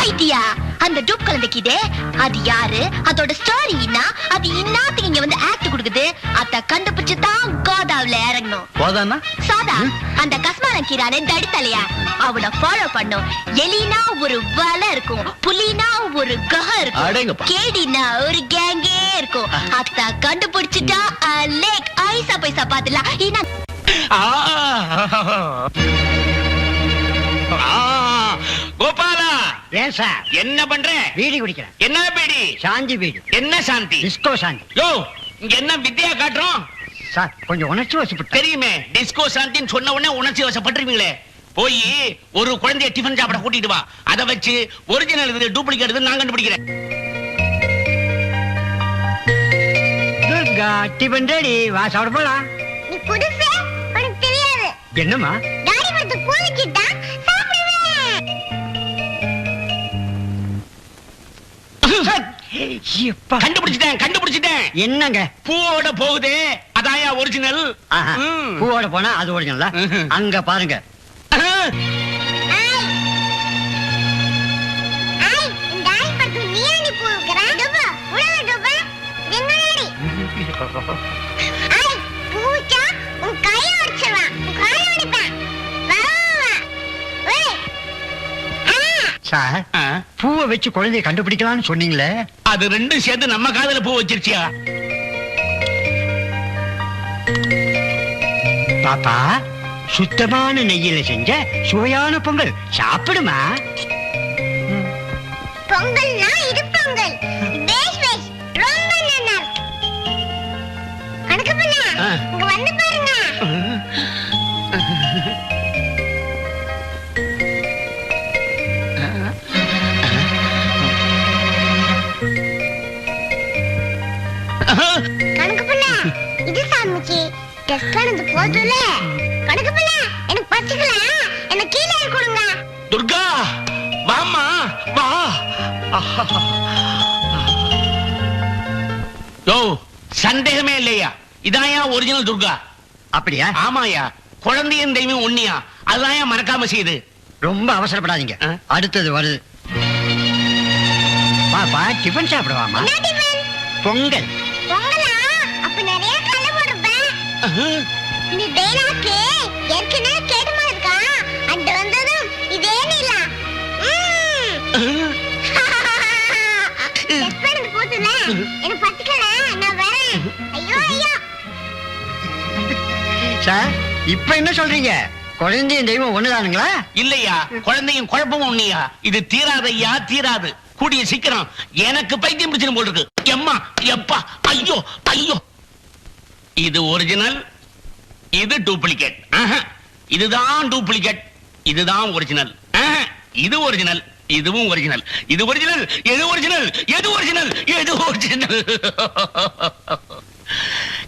ஐடியா, அந்த டூப் கலந்துக்கிதே அது யாரு, அதோட ஸ்டோரி என்ன, அது இன்னாத்துக்கு இங்க வந்து ஆக்ட் கொடுக்குது, அத கண்டுபிடிச்சு தான் கோதாவுல இறங்கணும். கோதானா? சோதா, அந்த கஸ்மாலம் கீரானே தடித்தலையா, அவனை ஃபாலோ பண்ணும். எலினா ஒரு வலை இருக்கும், புலினா ஒரு கஹ இருக்கும், கேடினா ஒரு கேங்கே இருக்கும். அத கண்டுபிடிச்சிட்டா லேக் ஐசா பைசா பாத்துலாம். கோபாலா, ஏன் சார் என்ன பண்ற? பீடி குடிக்கிறேன். என்ன பீடி? சாந்தி பீடி. என்ன சாந்தி? டிஸ்கோ சாந்தி. யோ, இங்க என்ன வித்தியா காட்டுறோம்? சார் கொஞ்சம் உணர்ச்சி வசப்பட்டு தெரியுமே, டிஸ்கோ சாந்தின்னு சொன்ன உடனே உணர்ச்சி வசப்பட்டுருவீங்களே. போய் ஒரு குழந்தைய டிஃபன் சாப்பிட கூட்டிட்டு வா. அதை வச்சு ஒரிஜினல் இது டூப்ளிகேட் இது நான் கண்டுபிடிக்கிறேன். துர்கா டிபன் ரெடி, வா சாப்பிட போலாம். நீ புதுசு உனக்கு தெரியாது. என்னம்மா? டாடி வந்து கூலிக்கிட்டா சாப்பிடுவேன். கண்டுபிடிச்சிட்டேன். என்னங்க பூவோட போகுதே, அதாயா ஒரிஜினல். பூவோட போனா அது ஒரிஜினலா? அங்க பாருங்க. சார், பூவை வச்சு குழந்தைய கண்டுபிடிக்கலாம்னு சொன்னீங்களே, அது ரெண்டும் சேர்ந்து நம்ம காதுல பூ வச்சிருச்சியா? பாப்பா, சுத்தமான நெய்யில செஞ்ச சுவையான பொங்கல் சாப்பிடுமா. பொங்கல்னா இது பொங்கல். பேஷ் பேஷ், ரொம்ப நல்லா இருக்கு. கணக்கு பண்ணா இங்க வந்து பாருங்க. கணக்கு பண்ணா இது சாமிக்கு டெஸ்ட் பண்ணது போதுல. கணக்கு பண்ணா எனக்கு பச்சிக்கலாம், எனக்கு கீழே கொடுங்க. துர்கா வாமா வா. யோ, சந்தேகமே இல்லையா, இதாயா ஒரிஜினல் துர்கா? அப்படியா? ஆமாயா, குழந்தையும் தெய்வம் ஒண்ணியா, அதுதான் மறக்காம செய்யுது. ரொம்ப அவசரப்படாதீங்க, அடுத்தது வருது. பாப்பா டிஃபன் சாப்பிடுவாமா? பொங்கல். பொங்கலா? அப்ப நிறைய கல்ல போடுறேன். நீ டேலாக்கு ஏற்கனவே கேட்டுமா இருக்கா? அண்ட் வந்ததும் இதே நீலா. எப்பனது போதுல எனக்கு பத்திக்கல, நான் வரேன். ஐயோ ஐயோ. சார், இப்ப என்ன சொல்றீங்க? குழந்தையும் தெய்வம் ஒண்ணுதானுங்களா? இல்லையா, குழந்தையும் குழப்பமும் ஒண்ணியா. இது தீராதையா, தீராது. கூடிய சீக்கிரம் எனக்கு பைத்தியம் பிடிச்சிடும் போல் இருக்கு. எம்மா எப்பா, ஐயோ ஐயோ. இது ஒரிஜினல், இது டூப்ளிகேட். இதுதான் டூப்ளிகேட், இதுதான் ஒரிஜினல். இது ஒரிஜினல், இதுவும் ஒரிஜினல். இது ஒரிஜினல், எது ஒரிஜினல், எது ஒரிஜினல், எது ஒரிஜினல்.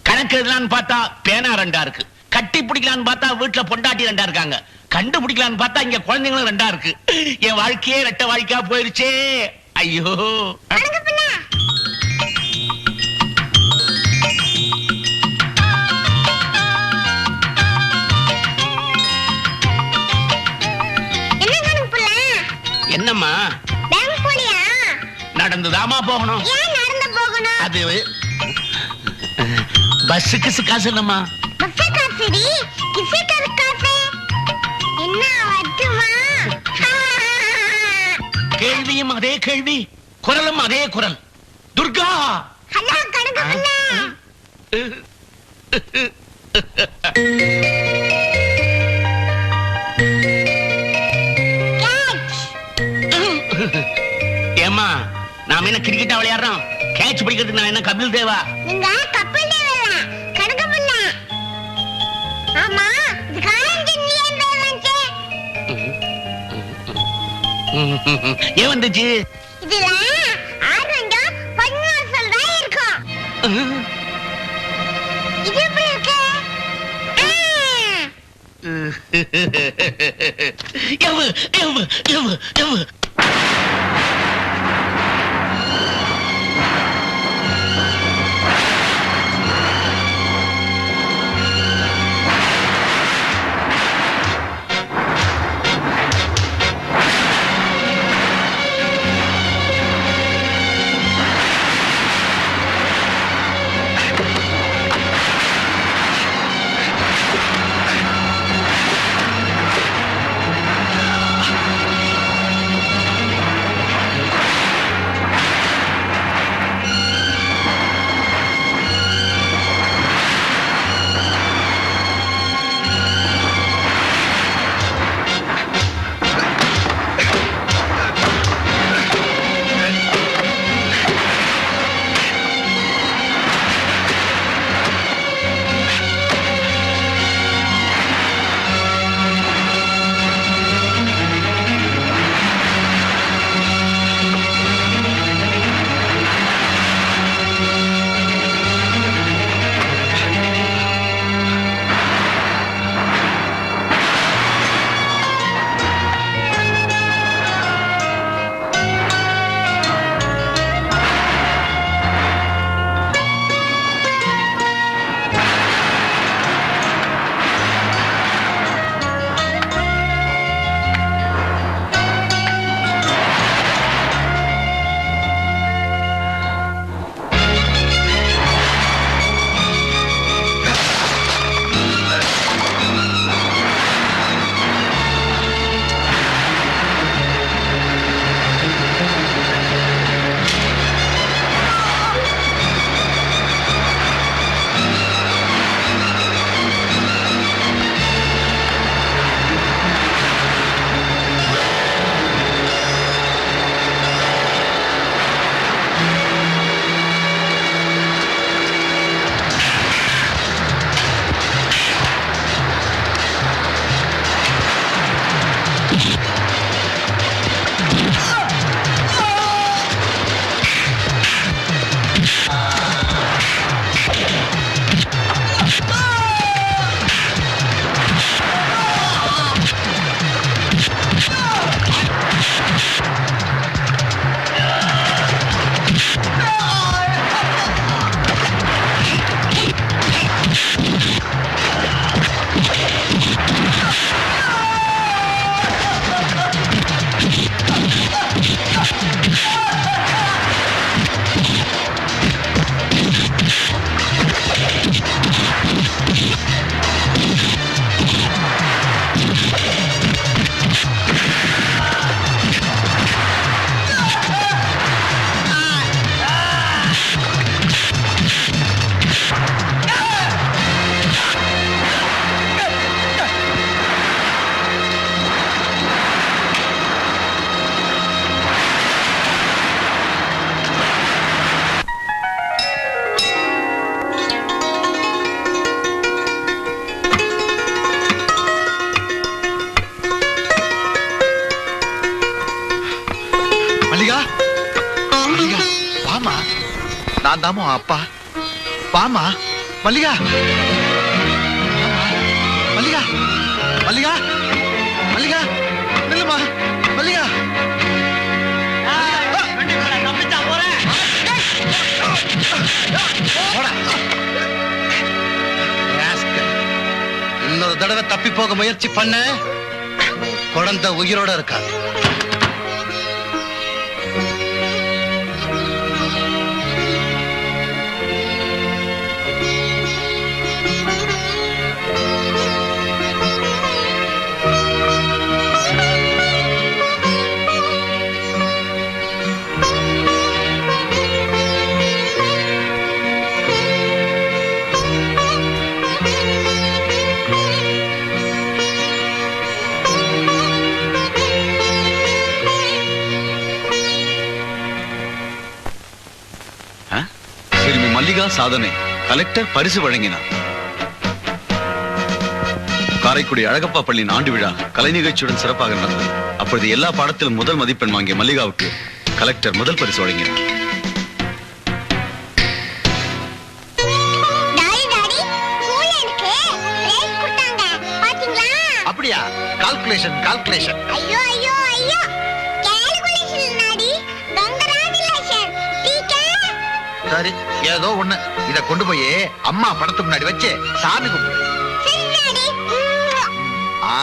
கணக்கு எழுதலான்னு பார்த்தா பேனா 2 இருக்கு, கட்டி பிடிக்கலான்னு பார்த்தா வீட்டுல பொண்டாட்டி 2 இருக்காங்க, கண்டுபிடிக்கலான்னு பார்த்தா இங்க குழந்தைங்களும் 2 இருக்கு. என் வாழ்க்கையே ரெட்ட வாழ்க்கையா போயிருச்சே. ஐயோ. என்னம்மா? பேங்க் போனியா? நடந்துதாமா போகணும். ஏன் நடந்து போகணும்? அது பஸ்ஸுக்கு காசு இல்லம்மா. பஸ்ஸு காசுடி, கிசே காசு. என்ன வட்டுமா? கேள்வியும் அதே கேள்வி, குரலும் அதே குரல். துர்கா. ஹலோ கணக்கு பண்ணா. ஏமா நாம என்ன கிரிக்கெட்டா விளையாடுறோம்? கேட்ச் பிடிக்கிறதுக்கு நான் என்ன கபில் தேவா? நீங்க கப்பல் தேவல கணக்கமுல்ல. ஆமா இது காலஞ்சு நீ என்ன வந்துச்சு? ஏன் வந்துச்சு? இதுல ஆரஞ்சு பன்வாசல் தான் இருக்கும். இது எப்படி இருக்கு? எவு எவு எவு எவு நான் தாமா அப்பா. வாமா மல்லிகா. மல்லிகா மல்லிகா மல்லிகா நில்லுமா மல்லிகா. இன்னொரு தடவை தப்பி போக முயற்சி பண்ண குழந்தை உயிரோட இருக்காது. மல்லிகா சாதனை கலெக்டர் பரிசு வழங்கினார். காரைக்குடி அழகப்பா பள்ளியின் ஆண்டு விழா கலை நிகழ்ச்சியுடன் சிறப்பாக நடந்தது. அப்பொழுது எல்லா பாடத்திலும் முதல் மதிப்பெண் வாங்கிய மல்லிகாவுக்கு கலெக்டர் முதல் பரிசு வழங்கினார். அப்படியா? Calculation calculation. ஐயோ ஐயோ ஐயோ, கால்குலேஷன் நாடி கங்கராஜுலேஷன் டீச்சர். சரி, ஏதோ ஒண்ணு. இத கொண்டு போய் அம்மா படத்துக்கு முன்னாடி வச்சு சாமி கும்பிடு. சரி நாடி. ஆ,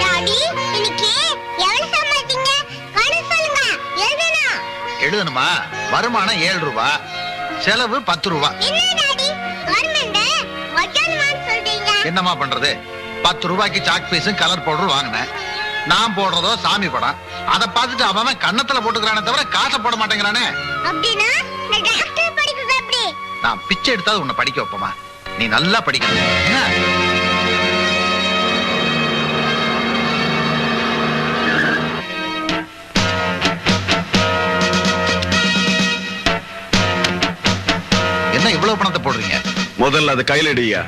டாடி, இன்னைக்கு எவ்வளவு சம்பாதிச்சீங்க? கணக்கு சொல்லுங்க. எழுதணும். எழுதணுமா? வருமானம் 7 ரூபாய், செலவு 10 ரூபாய். என்ன டாடி கவர்மெண்ட் வஜ்ஜன்மான் சொல்றீங்க? என்னம்மா பண்றது? 10 ரூபாய்க்கு சாக் பீஸும் கலர் பவுடரும் வாங்கினேன். நான் போடுறதோ சாமி படம். அதை பார்த்துட்டு அவன் கன்னத்துல போட்டுக்கிறானே தவிர காசை போட மாட்டேங்கிறானே. அப்படின்னா நான் டாக்டர் படிக்கிறது எப்படி? நான் பிச்சை எடுத்தாது உன்னை படிக்க வைப்பமா. நீ நல்லா படிக்கணும். என்ன? என்ன இவ்வளவு பணத்தை போடுறீங்க? முதல்ல அதை கையில் அடியா.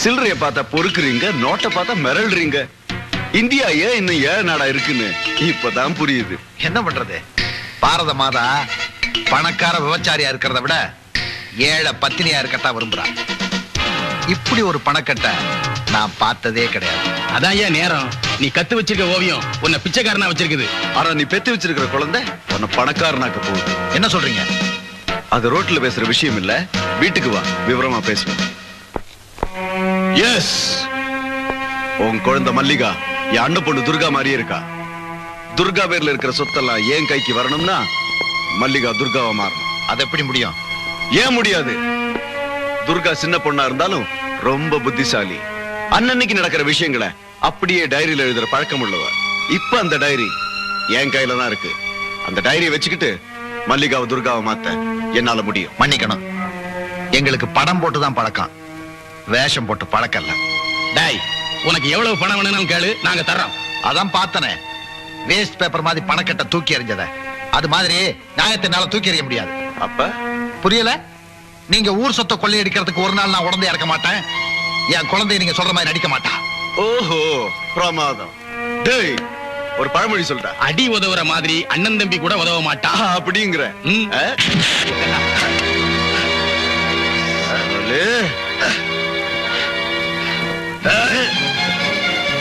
சில்லறைய பார்த்தா பொறுக்குறீங்க, நோட்டை பார்த்தா மிரள்றீங்க. இந்தியா ஏன் இன்னும் 7 நாடா இருக்குன்னு இப்பதான் புரியுது. என்ன பண்றது? பாரத மாதா பணக்கார விபச்சாரியா இருக்கிறத விட ஏழை பத்தினியா இருக்கத்தான் விரும்புறா. இப்படி ஒரு பணக்கட்டை நான் பார்த்ததே கிடையாது. அதான் ஏன் நேரம். நீ கத்து வச்சிருக்க ஓவியம் உன்னை பிச்சைக்காரனா வச்சிருக்குது. ஆனா நீ பெத்து வச்சிருக்கிற குழந்தை உன்னை பணக்காரனாக்க போகுது. என்ன சொல்றீங்க? அது ரோட்ல பேசுற விஷயம் இல்ல. வீட்டுக்கு வா, விவரமா பேசுவோம். எஸ், உன் குழந்தை மல்லிகா என் அண்ணன் பொண்ணு துர்கா மாதிரியே இருக்கா. துர்கா பேர்ல இருக்கிற சொத்தெல்லாம் ஏன் கைக்கு வரணும்னா மல்லிகா துர்காவா மாறணும். அது எப்படி முடியும்? ஏன் முடியாது? துர்கா சின்ன பொண்ணா இருந்தாலும் ரொம்ப புத்திசாலி. அன்னன்னைக்கு நடக்கிற விஷயங்களை அப்படியே டைரியில எழுதுற பழக்கம் உள்ளவ. இப்ப அந்த டைரி என் கையில தான் இருக்கு. அந்த டைரியை வச்சுக்கிட்டு மல்லிகாவை துர்காவை மாத்த என்னால முடியும். மன்னிக்கணும், எங்களுக்கு படம் போட்டுதான் பழக்கம், வேஷம் போட்டு பழக்கம் இல்ல. டாய், உனக்கு எவ்வளவு பணம் வேணும்னு கேளு, நாங்க தர்றோம். அதான் பார்த்தனே, வேஸ்ட் பேப்பர் மாதிரி பணக்கட்டை தூக்கி எறிஞ்சத. அது மாதிரி நியாயத்தினால தூக்கி எறிய முடியாது. அப்ப புரியல? நீங்க ஊர் சொத்தை கொள்ளையடிக்கிறதுக்கு ஒரு நாள் நான் உடந்தையா இருக்க மாட்டேன். என் குழந்தைய நீங்க சொல்ற மாதிரி நடிக்க மாட்டா. ஓஹோ, பிரமாதம். டேய், ஒரு பழமொழி சொல்ற. அடி உதவுற மாதிரி அண்ணன் தம்பி கூட உதவ மாட்டா அப்படிங்கிற.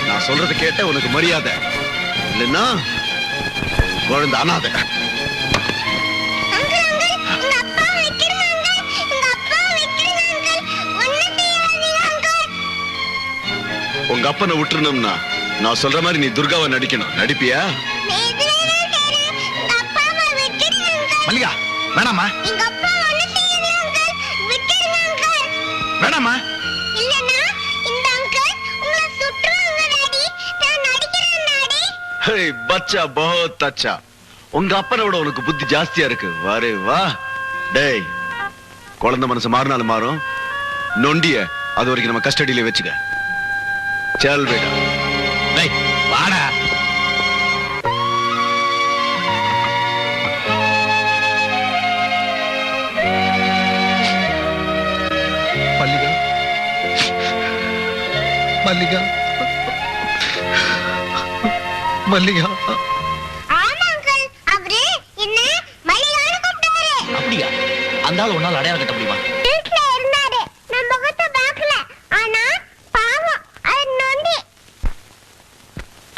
நான் சொல்றது கேட்ட உனக்கு மரியாதை இல்லைன்னா குழந்தை அனாதை. உங்க அப்பனை விட்டுறணும்னா நான் சொல்ற மாதிரி நீ துர்காவை நடிக்கணும். நடிப்பியா? மல்லிகா, வேணாமா வேணாமா. ஹே பச்சா, பஹுத் அச்சா. உங்க அப்பனை விட உனக்கு புத்தி ஜாஸ்தியா இருக்கு. வாரே வா. டேய், குழந்தை மனசு மாறினாலும் மாறும். நொண்டிய அது வரைக்கும் நம்ம கஸ்டடியில வச்சுக்க. चल बेटा. டேய், வாடா. மல்லிகா, மல்லிகா, மல்லிகா. ஆமா அங்கிள், அவரு என்ன மல்லிகான்னு கூப்பிட்டாரு. அப்படியா? அந்த ஆள் உன்னால அடையாளம் கட்ட முடியுமா? வீட்ல இருந்தாரு, நான் முகத்தை பார்க்கல. ஆனா பாவம், அது நொண்டி.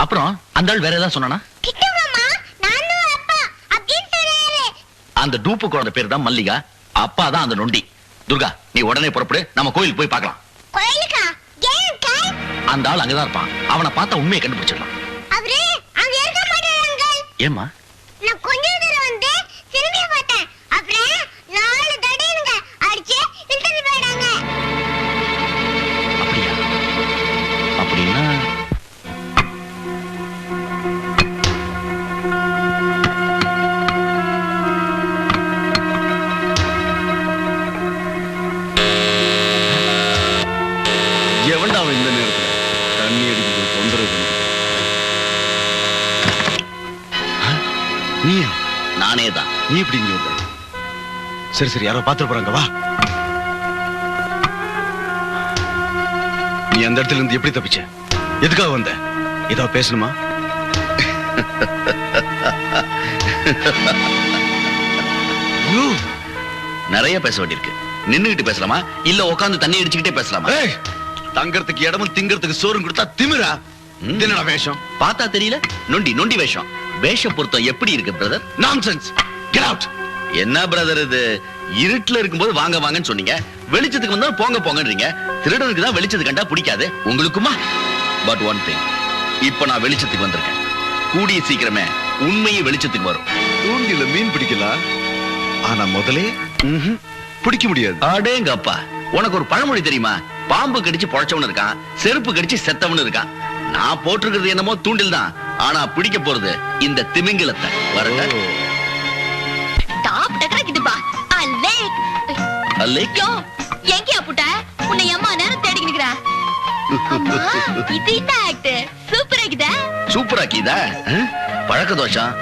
அப்புறம் அந்த ஆள் வேற ஏதாவது சொன்னானா? கிட்டுங்கம்மா, நானும் அப்பா அப்படின்னு சொல்றாரு. அந்த டூப்பு குழந்தை பேர் தான் மல்லிகா, அப்பா தான் அந்த நொண்டி. துர்கா, நீ உடனே புறப்படு, நம்ம கோயிலுக்கு போய் பார்க்கலாம். கோயிலுக்கா? ஏன் அங்கிள்? அந்த ஆள் அங்கதான் இருப்பான். அவனை பார்த்தா உண்மையை கண்டுபிடிச்சிடலாம். அவரு அங்க இருக்க மாட்டாரு அங்கிள். ஏம்மா? நான் கொஞ்ச தூரம் வந்து திரும்பி பார்த்தேன். அப்புறம் 4 தடவைங்க அடிச்சு இழுத்துட்டு போயிட்டாங்க. அப்படியா? அப்படின்னா எவன்டா அவன் இந்த நேரத்துல தண்ணி அடிக்கிறது தொந்தரவு? நீ இப்படி இங்க வந்த? சரி சரி, யாரோ பாத்துட்டு போறாங்க, வா. நீ அந்த இடத்துல இருந்து எப்படி தப்பிச்ச? எதுக்காக வந்த? ஏதாவது பேசணுமா? நிறைய பேச வேண்டியிருக்கு. நின்னுகிட்டு பேசலாமா இல்ல உட்கார்ந்து தண்ணி அடிச்சுக்கிட்டே பேசலாமா? தங்கறதுக்கு இடமும் திங்கறதுக்கு சோறும் கொடுத்தா திமிரா? என்னடா வேஷம்? பார்த்தா தெரியல, நொண்டி நொண்டி வேஷம். வேஷ பொருத்தம் எப்படி இருக்கு பிரதர்? நான்சென்ஸ். Get out. என்ன பிரதர் இது? இருட்டுல இருக்கும்போது வாங்க வாங்கன்னு சொன்னீங்க, வெளிச்சத்துக்கு வந்தா போங்க போங்கன்றீங்க. திருடனுக்கு தான் வெளிச்சத்துக்கு கண்டா பிடிக்காது, உங்களுக்குமா? பட் ஒன் திங், இப்ப நான் வெளிச்சத்துக்கு வந்திருக்கேன். கூடிய சீக்கிரமே உண்மையை வெளிச்சத்துக்கு வரும். தூண்டில மீன் பிடிக்கலாம், ஆனா முதலே பிடிக்க முடியாது. அடேங்கப்பா, உனக்கு ஒரு பழமொழி தெரியுமா? பாம்பு கடிச்சு பொழைச்சவனு இருக்கான், செருப்பு கடிச்சு செத்தவனு இருக்கான். நான் போட்டிருக்கிறது என்னமோ தூண்டில் தான், ஆனா பிடிக்க போறது இந்த திமிங்கலத்தை. வரல டாப் டக்கறக்குதுப்பா. அலேக். அல்லேக் யோ, எங்கயா புட்ட? உன்னை அம்மா நேரம் தேடிக்கிட்டு இருக்கறேன். அம்மா, இது என்ன ஆக்ட்? சூப்பரா இருக்குதா? சூப்பரா கீதா. பழக்க தோஷம்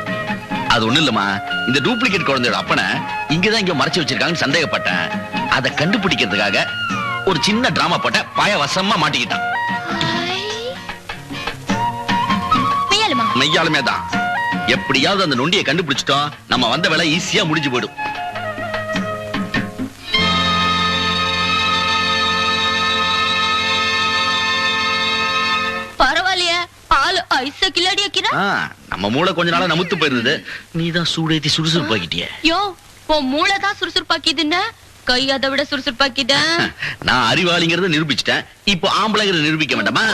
அது ஒண்ணு இல்லம்மா. இந்த டூப்ளிகேட் குழந்தையோட அப்பனை இங்கதான் இங்க மறைச்சு வச்சிருக்காங்கன்னு சந்தேகப்பட்டேன். அதை கண்டுபிடிக்கிறதுக்காக ஒரு சின்ன டிராமா போட்ட பாய வசமா மாட்டிக்கிட்டான். மெய்யாலுமா? மெய்யாலுமே தான். எப்படியாவது அந்த நொண்டியை கண்டுபிடிச்சிட்டோம், நம்ம வந்த வேலை ஈஸியா முடிஞ்சு போயிடும். பரவாயில்லையே, ஆளு ஐச கில்லாடி வைக்கிறா. நம்ம மூளை கொஞ்ச நாளா நமுத்து போயிருந்தது, நீதான் சூடேத்தி சுறுசுறுப்பாக்கிட்டிய. யோ, உன் மூளை தான் சுறுசுறுப்பாக்கிதுன்னா கை அதை விட சுறுசுறுப்பாக்கிட்ட. நான் அறிவாளிங்கிறத நிரூபிச்சிட்டேன், இப்போ ஆம்பளைங்கிறத நிரூபிக்க வேண்டாமா?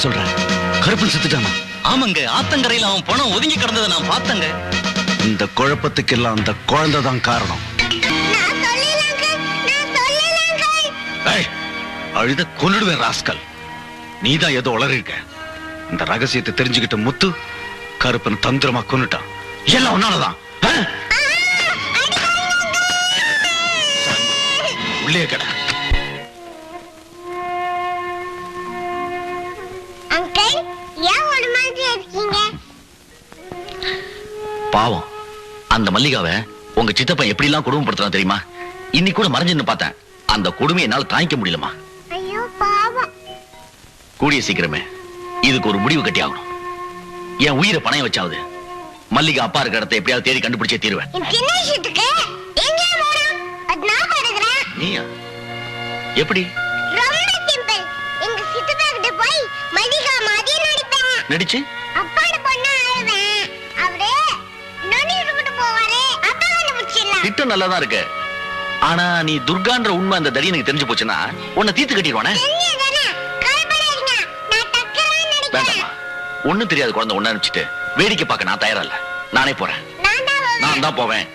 சொல்றேன், கருப்பன் செத்துட்டானா? ஆமாங்க, ஆத்தங்கரையில் அவன் பணம் ஒதுங்கி கிடந்ததை நான் பார்த்தங்க. இந்த குழப்பத்துக்கெல்லாம் அந்த குழந்தை தான் காரணம். அழுத கொன்னுடுவேன் ராஸ்கல். நீதான் ஏதோ உளறிருக்க. இந்த ரகசியத்தை தெரிஞ்சுக்கிட்ட முத்து கருப்பன் தந்திரமா கொன்னுட்டான். எல்லாம் உன்னாலதான். உள்ளே கடை. பாவம், அந்த மல்லிகாவை உங்க சித்தப்பா எப்படி எல்லாம் குடும்பப்படுத்துறான் தெரியுமா? இன்னைக்கு கூட மறைஞ்சுன்னு பார்த்தேன். அந்த கொடுமையை என்னால தாங்கிக்க முடியலமா. ஐயோ பாவம். கூடிய சீக்கிரமே இதுக்கு ஒரு முடிவு கட்டி ஆகணும். என் உயிரை பணைய வச்சாவது மல்லிகா அப்பா இருக்கிற இடத்தை எப்படியாவது தேடி கண்டுபிடிச்சே தீருவேன். நீயா? எப்படி? நடிச்சு திட்டம் நல்லாதான் இருக்கு. ஆனா நீ துர்கான்ற உண்மை அந்த தரியனுக்கு தெரிஞ்சு போச்சுன்னா உன்னை தீர்த்து கட்டிடுவானே. வேண்டாமா, ஒண்ணும் தெரியாது குழந்தை ஒண்ணு அனுப்பிச்சிட்டு வேடிக்கை பார்க்க நான் தயாரா இல்ல. நானே போறேன். நான் தான் போவேன்.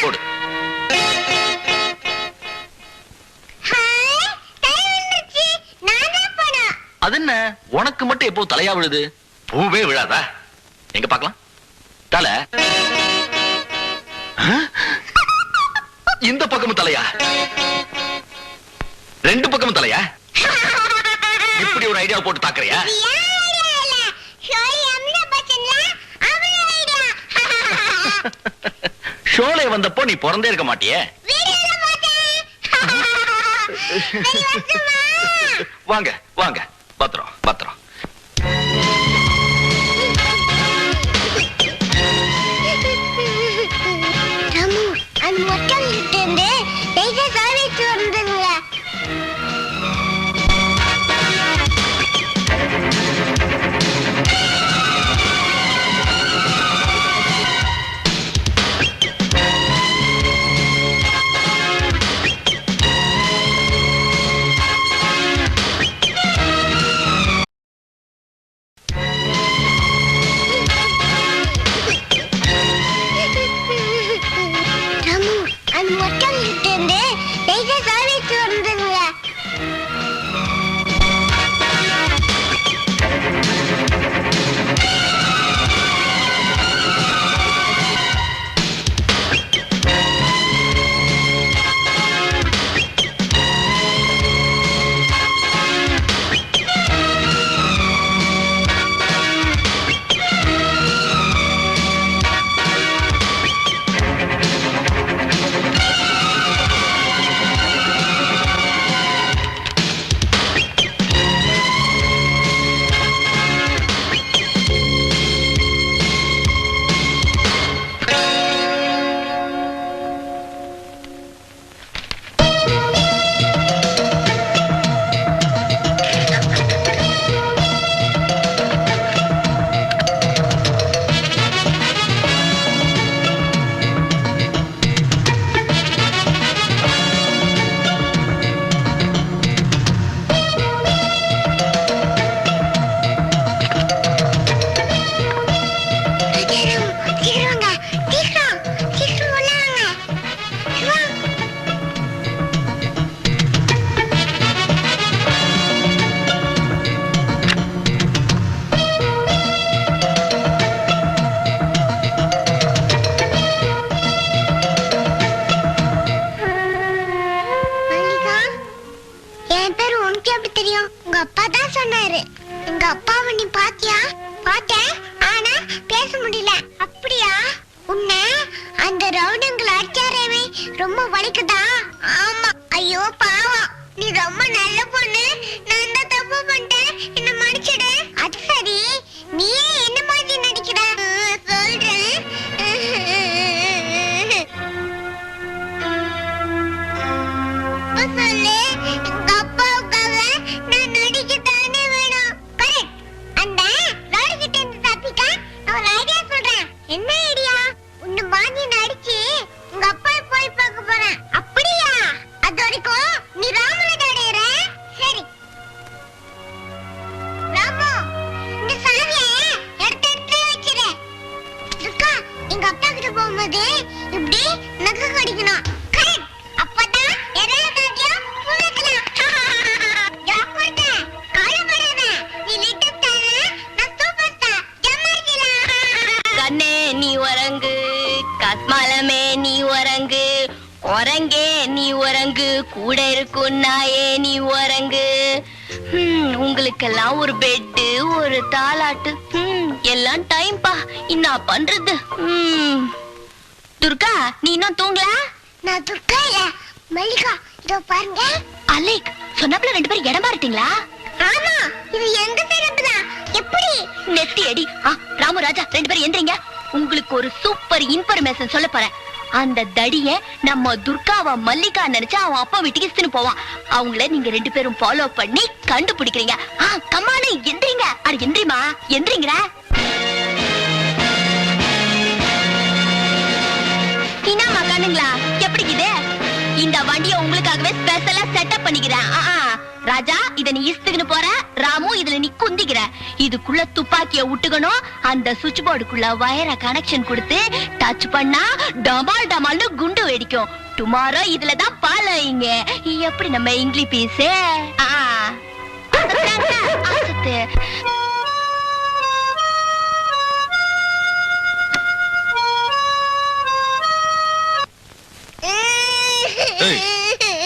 போடு. அது என்ன உனக்கு மட்டும் எப்போ தலையா விழுது? பூவே விழாதா? எங்க பார்க்கலாம். தலை இந்த பக்கமும் தலையா? ரெண்டு பக்கமும் தலையா? இப்படி ஒரு ஐடியா போட்டு தாக்குறியா? ஷோலே வந்தப்போ நீ பிறந்தே இருக்க மாட்டியே. வாங்க வாங்க, பத்திரம் பத்திரம். உறங்கே நீ உறங்கு, கூட இருக்கும் நாயே நீ உறங்கு. உங்களுக்கெல்லாம் ஒரு பெட்டு ஒரு தாலாட்டு எல்லாம் டைம் பா. என்ன பண்றது? துர்கா, நீ இன்னும் தூங்கல? நான் துர்கா இல்ல, மல்லிகா. இதோ பாருங்க. அலேக், சொன்னப்பல 2 பேரும் இடம் மாறிட்டீங்களா? ஆமா, இது எங்க சிறப்பு தான். எப்படி? நெத்தி அடி. ராமு ராஜா 2 பேரும் எந்திரிங்க. உங்களுக்கு ஒரு சூப்பர் இன்ஃபர்மேஷன் சொல்ல போறேன். அந்த தடிய நம்ம துர்காவ மல்லிகா நினைச்சு அவன் அப்பா வீட்டுக்கு இஸ்துன்னு போவான். அவங்கள நீங்க 2 பேரும் ஃபாலோ பண்ணி கண்டுபிடிக்கிறீங்க. கம்மானு எந்திரிங்க. அட எந்திரிமா, எந்திரிங்கடா. இனாமா கண்ணுங்களா, எப்படி இது? இந்த வண்டியை உங்களுக்காகவே ஸ்பெஷலா செட்டப் பண்ணிக்கிறேன். ராஜா, இத நீ இஸ்துக்குன்னு போற. ராமு, இதுல நீ குந்திக்கிற. இதுக்குள்ள துப்பாக்கிய விட்டுக்கணும். அந்த சுவிட்ச் போர்டுக்குள்ள வயரை கனெக்ஷன் கொடுத்து டச் பண்ணா டமால் டமால்னு குண்டு வெடிக்கும். டுமாரோ இதுலதான் பாலைங்க. எப்படி நம்ம இங்கிலீஷ் பீஸ்?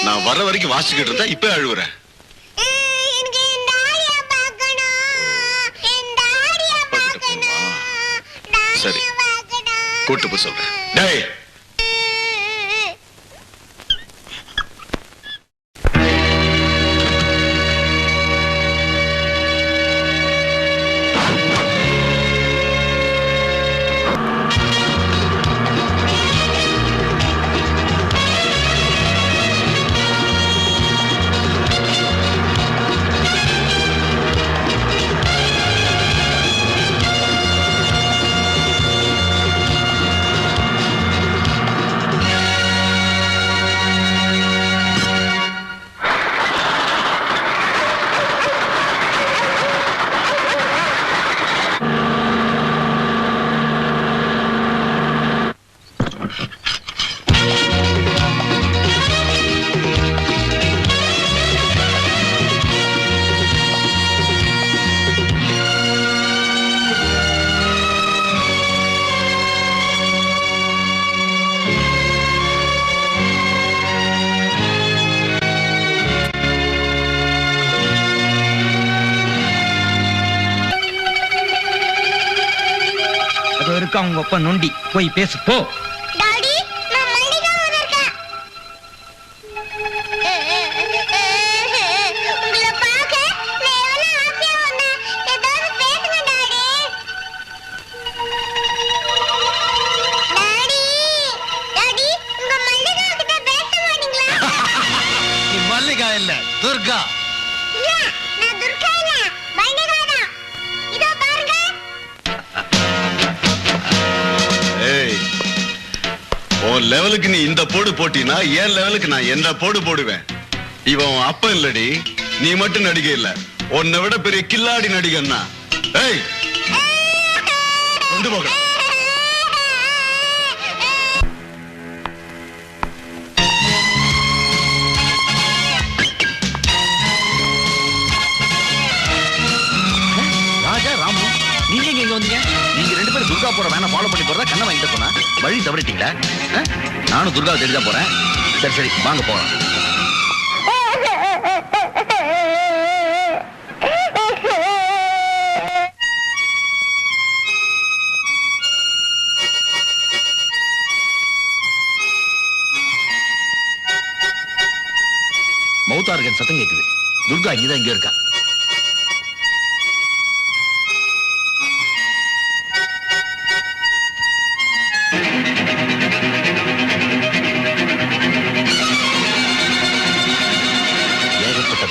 நான் வர வரைக்கும் வாசிக்கிட்டு இருந்தா இப்ப அழுவுறேன். சரி, கூட்டு போய் சொல்றேன். டேய், அவங்க அப்பா நொண்டி. போய் பேசு போ. டாடி, நான் மல்லிகா வந்திருக்கேன். உங்களை பார்க்க நான் எவ்வளவு ஆசையா வந்தேன். ஏதாவது பேசுங்க டாடி. டாடி, டாடி, உங்க மல்லிகா கிட்ட பேச மாட்டீங்களா? நீ மல்லிகா இல்ல, துர்கா. இல்ல, நான் துர்கா இல்ல, மல்லிகா தான். இதோ பாருங்க. உன் லெவலுக்கு நீ இந்த போடு போட்டினா என் லெவலுக்கு நான் என்ன போடு போடுவேன். இவன் அப்ப இல்லடி, நீ மட்டும் நடிகை இல்ல, உன்னை விட பெரிய கில்லாடி நடிகன்னா. ஏய், கொண்டு போக. ராஜா, ராமு, நீங்க எங்க வந்தீங்க? நீங்க 2 பேரும் துர்கா போற வேணா ஃபாலோ பண்ணி போறதா கண்ணை வாங்கிட்டு போனா வழி தவறிட்டீங்களா? நானும் துர்காவை தேடி தான் போறேன். சரி சரி, வாங்க போறோம். மௌத்தார்கன் சத்தம் கேக்குது. துர்கா இங்கதான் இங்க இருக்கா.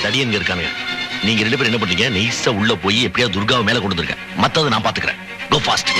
தடியங்க இருக்காங்க. நீங்க 2 பேரும் என்ன பண்ணீங்க? நைஸா உள்ள போய் எப்படியா துர்காவை மேல கொண்டு வந்துருங்க. மத்தத நான் பாத்துக்கிறேன். Go fast.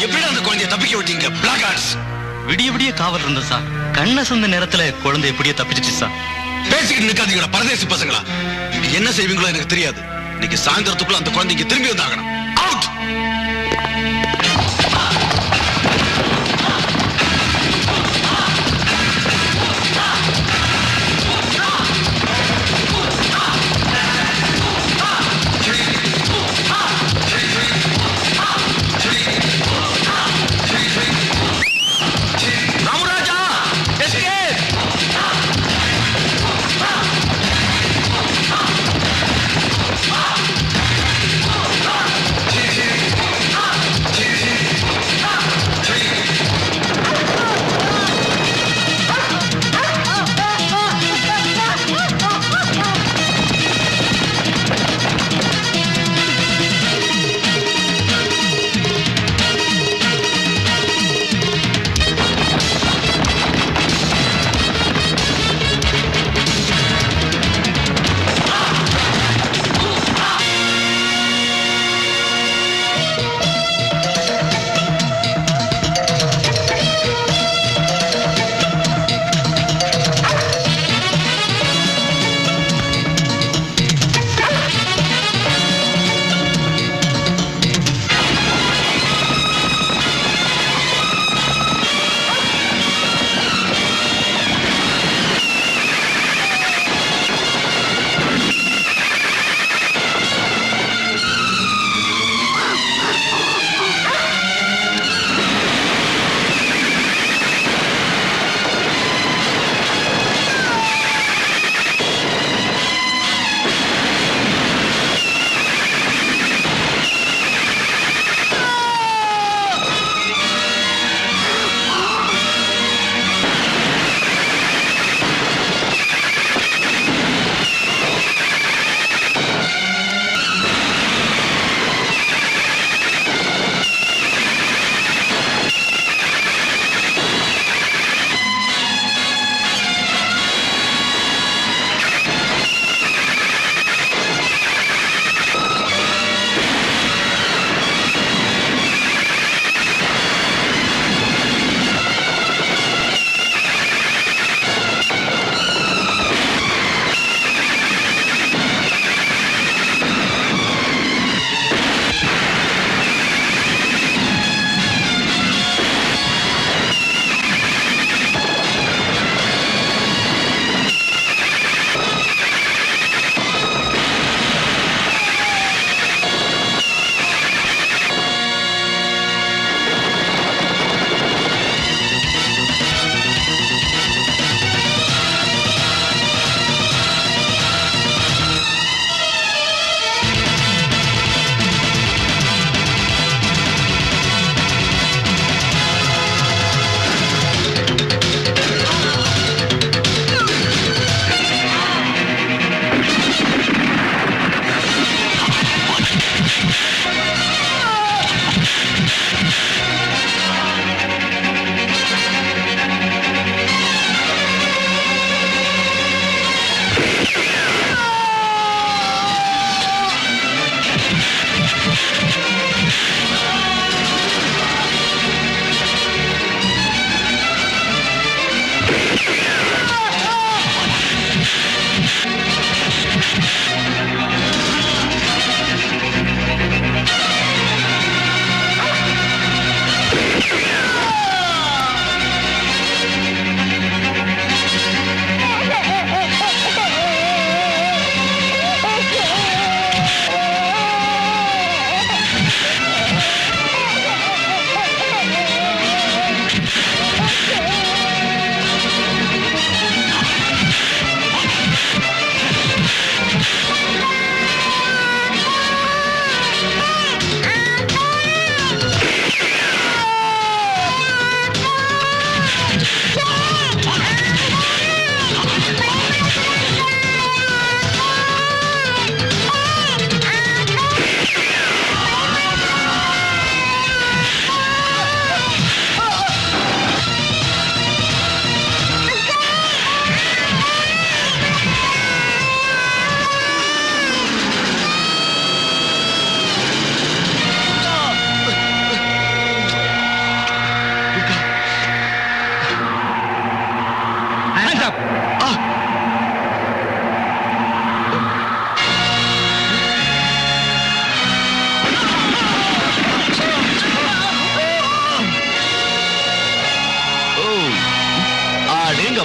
எப்படி அந்த குழந்தைய தப்பிக்க விட்டீங்க பிளாக் ஆர்ட்ஸ்? விடிய விடிய காவல் இருந்த சார். கண்ண சொந்த நேரத்துல குழந்தை எப்படியே தப்பிச்சிச்சு சார். பேசிக்கிட்டு நிக்காதீங்களா பரதேசி பசங்களா. நீ என்ன செய்வீங்களோ எனக்கு தெரியாது. இன்னைக்கு சாயந்தரத்துக்குள்ள அந்த குழந்தைக்கு திரும்பி வந்தாகணும். அவுட். ராமராஜா எஸ்கேப்.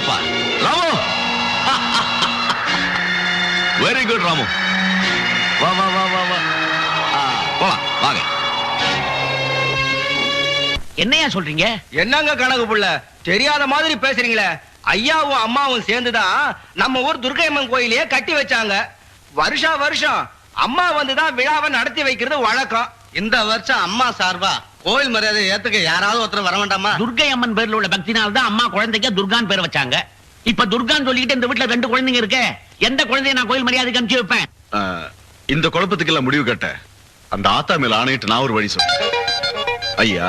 வாங்கப்பா ராமு. Very good Ramu. வா வா வா வா வா. போலாம் வாங்க. என்னையா சொல்றீங்க? என்னங்க கணக்கு புள்ள தெரியாத மாதிரி பேசுறீங்களே. ஐயாவும் அம்மாவும் சேர்ந்துதான் நம்ம ஊர் துர்க்கையம்மன் கோயிலையே கட்டி வச்சாங்க. வருஷா வருஷம் அம்மா வந்துதான் விழாவை நடத்தி வைக்கிறது வழக்கம். இந்த வருஷம் அம்மா சார்பா கோயில் மரியாதை ஏத்துக்க யாராவது ஒருத்தர் வர வேண்டாமா? துர்கை அம்மன் பேர்ல உள்ள பக்தினால தான் அம்மா குழந்தைக்கு துர்கான் பேர் வச்சாங்க. இப்ப துர்கான் சொல்லிக்கிட்டு இந்த வீட்டுல 2 குழந்தைங்க இருக்கு. எந்த குழந்தைய நான் கோயில் மரியாதைக்கு அனுப்பிச்சு வைப்பேன்? இந்த குழப்பத்துக்கெல்லாம் முடிவு கட்ட அந்த ஆத்தா மேல ஆணையிட்டு நான் ஒரு வழி சொல்றேன். ஐயா,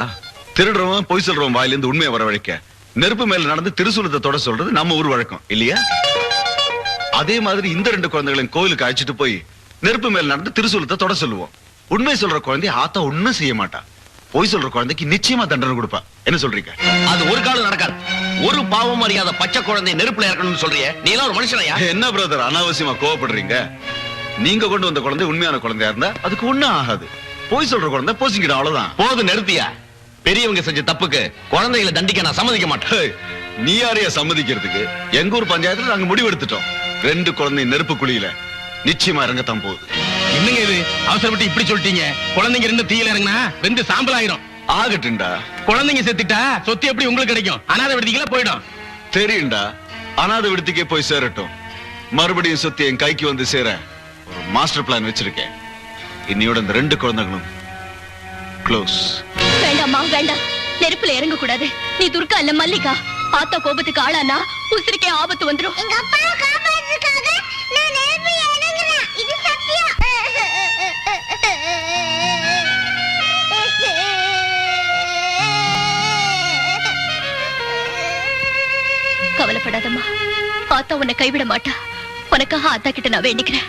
திருடுறவன் பொய் சொல்றவன் வாயிலிருந்து உண்மையை வரவழைக்க நெருப்பு மேல நடந்து திருசூலத்தை தொட சொல்றது நம்ம ஊர் வழக்கம் இல்லையா? அதே மாதிரி இந்த 2 குழந்தைகளையும் கோயிலுக்கு அழைச்சிட்டு போய் நெருப்பு மேல நடந்து திருசூலத்தை தொட சொல்லுவோம். உண்மை சொல்ற குழந்தை ஆத்தா ஒண்ணும் செய்ய மாட்டா. பொய் சொல்ற குழந்தைக்கு நிச்சயமா தண்டனை கொடுப்பா. என்ன சொல்றீங்க? அது ஒரு காலம் நடக்காது. ஒரு பாவம் அறியாத பச்சை குழந்தை நெருப்புல இறக்கணும்னு சொல்றியே, நீ எல்லாம் ஒரு மனுஷனையா? என்ன பிரதர் அனாவசியமா கோவப்படுறீங்க? நீங்க கொண்டு வந்த குழந்தை உண்மையான குழந்தையா இருந்தா அதுக்கு ஒண்ணும் ஆகாது. பொய் சொல்ற குழந்தை போசிக்கிடும், அவ்வளவுதான். போது நிறுத்தியா. பெரியவங்க செஞ்ச தப்புக்கு குழந்தைகளை தண்டிக்க நான் சம்மதிக்க மாட்டேன். ஹே, நீ யாரையா சம்மதிக்கிறதுக்கு? எங்க ஊர் பஞ்சாயத்துல நாங்க முடிவு எடுத்துட்டோம். 2 குழந்தை நெருப்பு குழியில நிச்சயமா இறங்கத்தான் போகுது. என்னங்க இது அவசரப்பட்டு இப்படி சொல்லிட்டீங்க? குழந்தைங்க இருந்து தீயில இறங்கினா 2 சாம்பல் ஆயிரும். ஆகட்டும்டா. குழந்தைங்க செத்துட்டா சொத்து எப்படி உங்களுக்கு கிடைக்கும்? அனாதை விடுதிகள போயிடும். தெரியும்டா, அனாதை விடுதிக்கே போய் சேரட்டும். மறுபடியும் சொத்து என் கைக்கு வந்து சேர ஒரு மாஸ்டர் பிளான் வச்சிருக்கேன். இன்னையோட இந்த 2 குழந்தைகளும் க்ளோஸ். வேண்டாம்மா வேண்டாம். நெருப்புல இறங்க கூடாது. நீ துர்கா இல்ல மல்லிகா. ஆத்தா கோபத்துக்கு ஆளானா உசிருக்கே ஆபத்து வந்துரும். எங்க அப்பாவை காப்பாத்துறதுக்காக நான் நெருப்புல இறங்குறேன். இது சத்தியம். கவலைப்படாதம்மா, ஆத்தா உன்னை கைவிட மாட்டா. உனக்காக ஆத்தா கிட்ட நான் வேண்டிக்கிறேன்.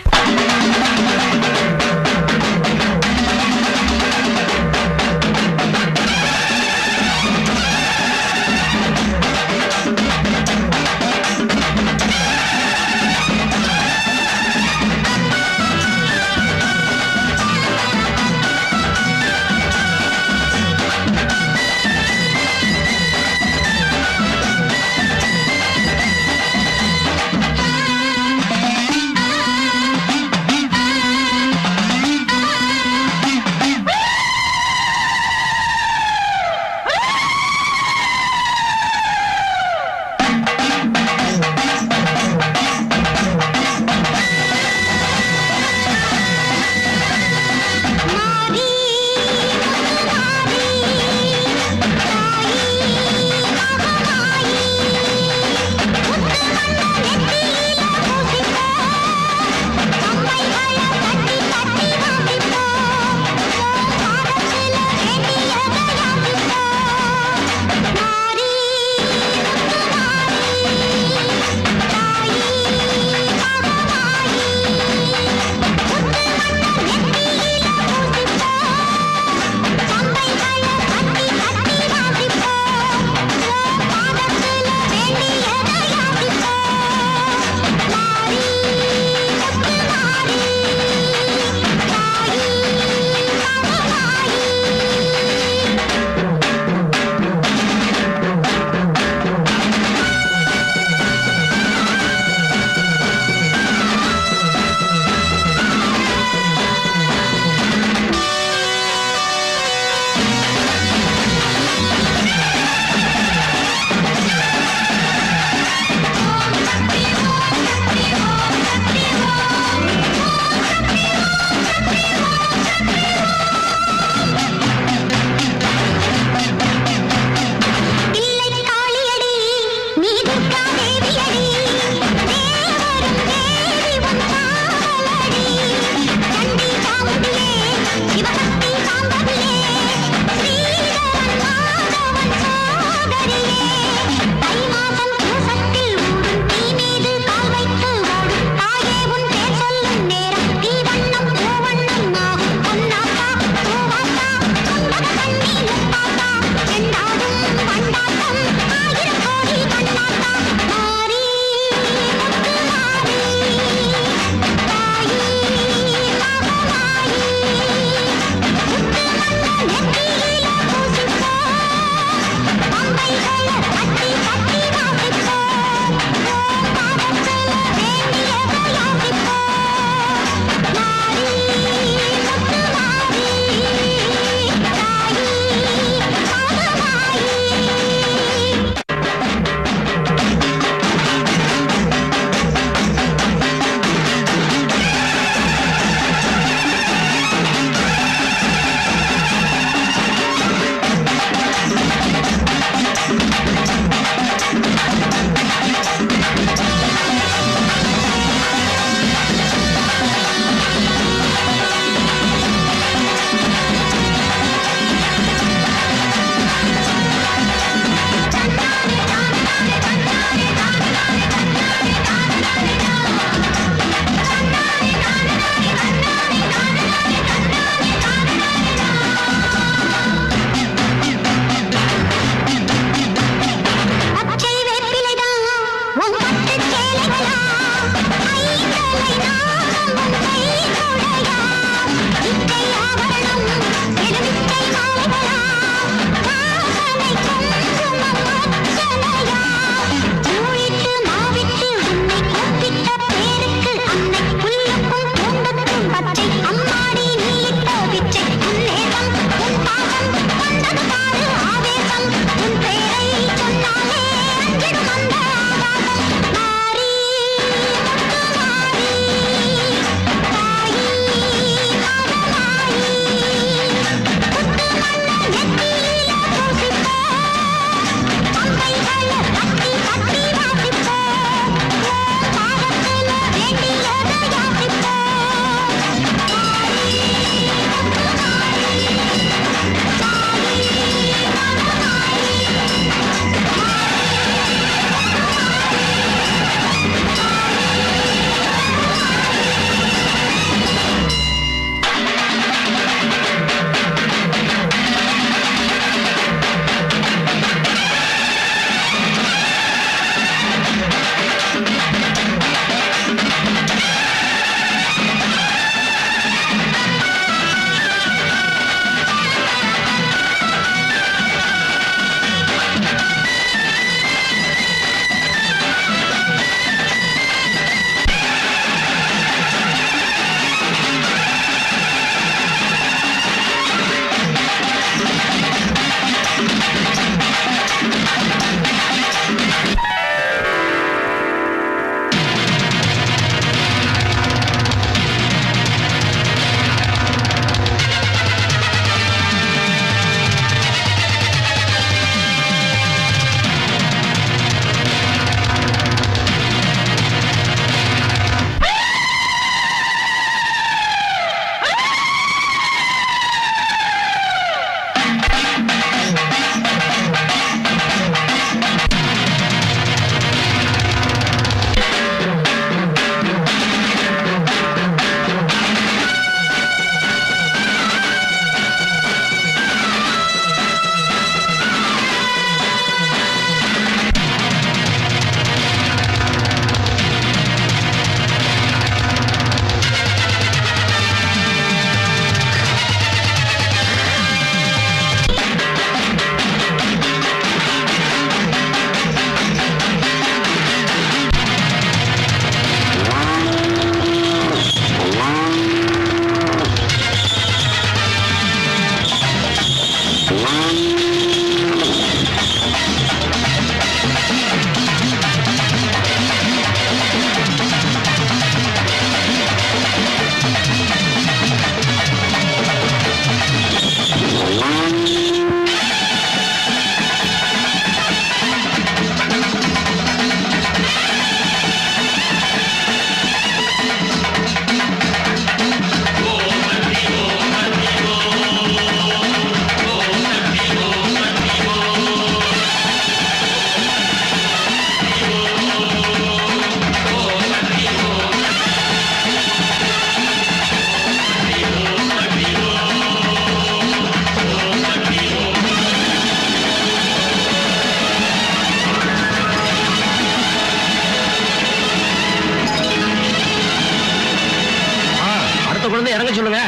தங்க சொல்லுங்க.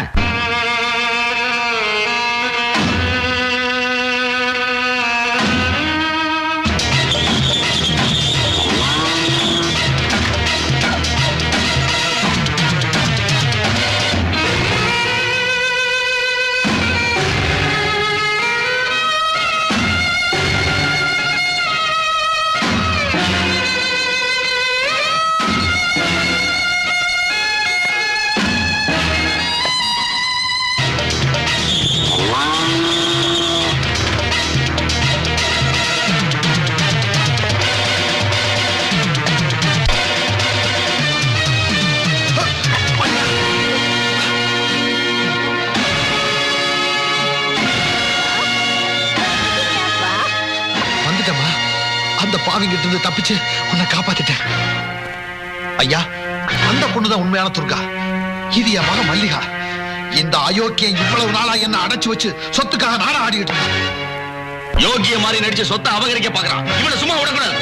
வந்துட்டமா, அந்த பாவிங்கிட்ட இருந்து தப்பிச்சு உன்னை காப்பாத்திட்டேன். ஐயா, அந்த பொண்ணுதான் உண்மையான துர்கா. இது என் மக மல்லிகா. இந்த அயோக்கியம் இவ்வளவு நாளா என்ன அடைச்சு வச்சு சொத்துக்காக நாடா ஆடிட்டு இருந்தான். யோகிய மாதிரி நடிச்சு சொத்தை அபகரிக்க பாக்குறான். இவனை சும்மா விடக்கூடாது.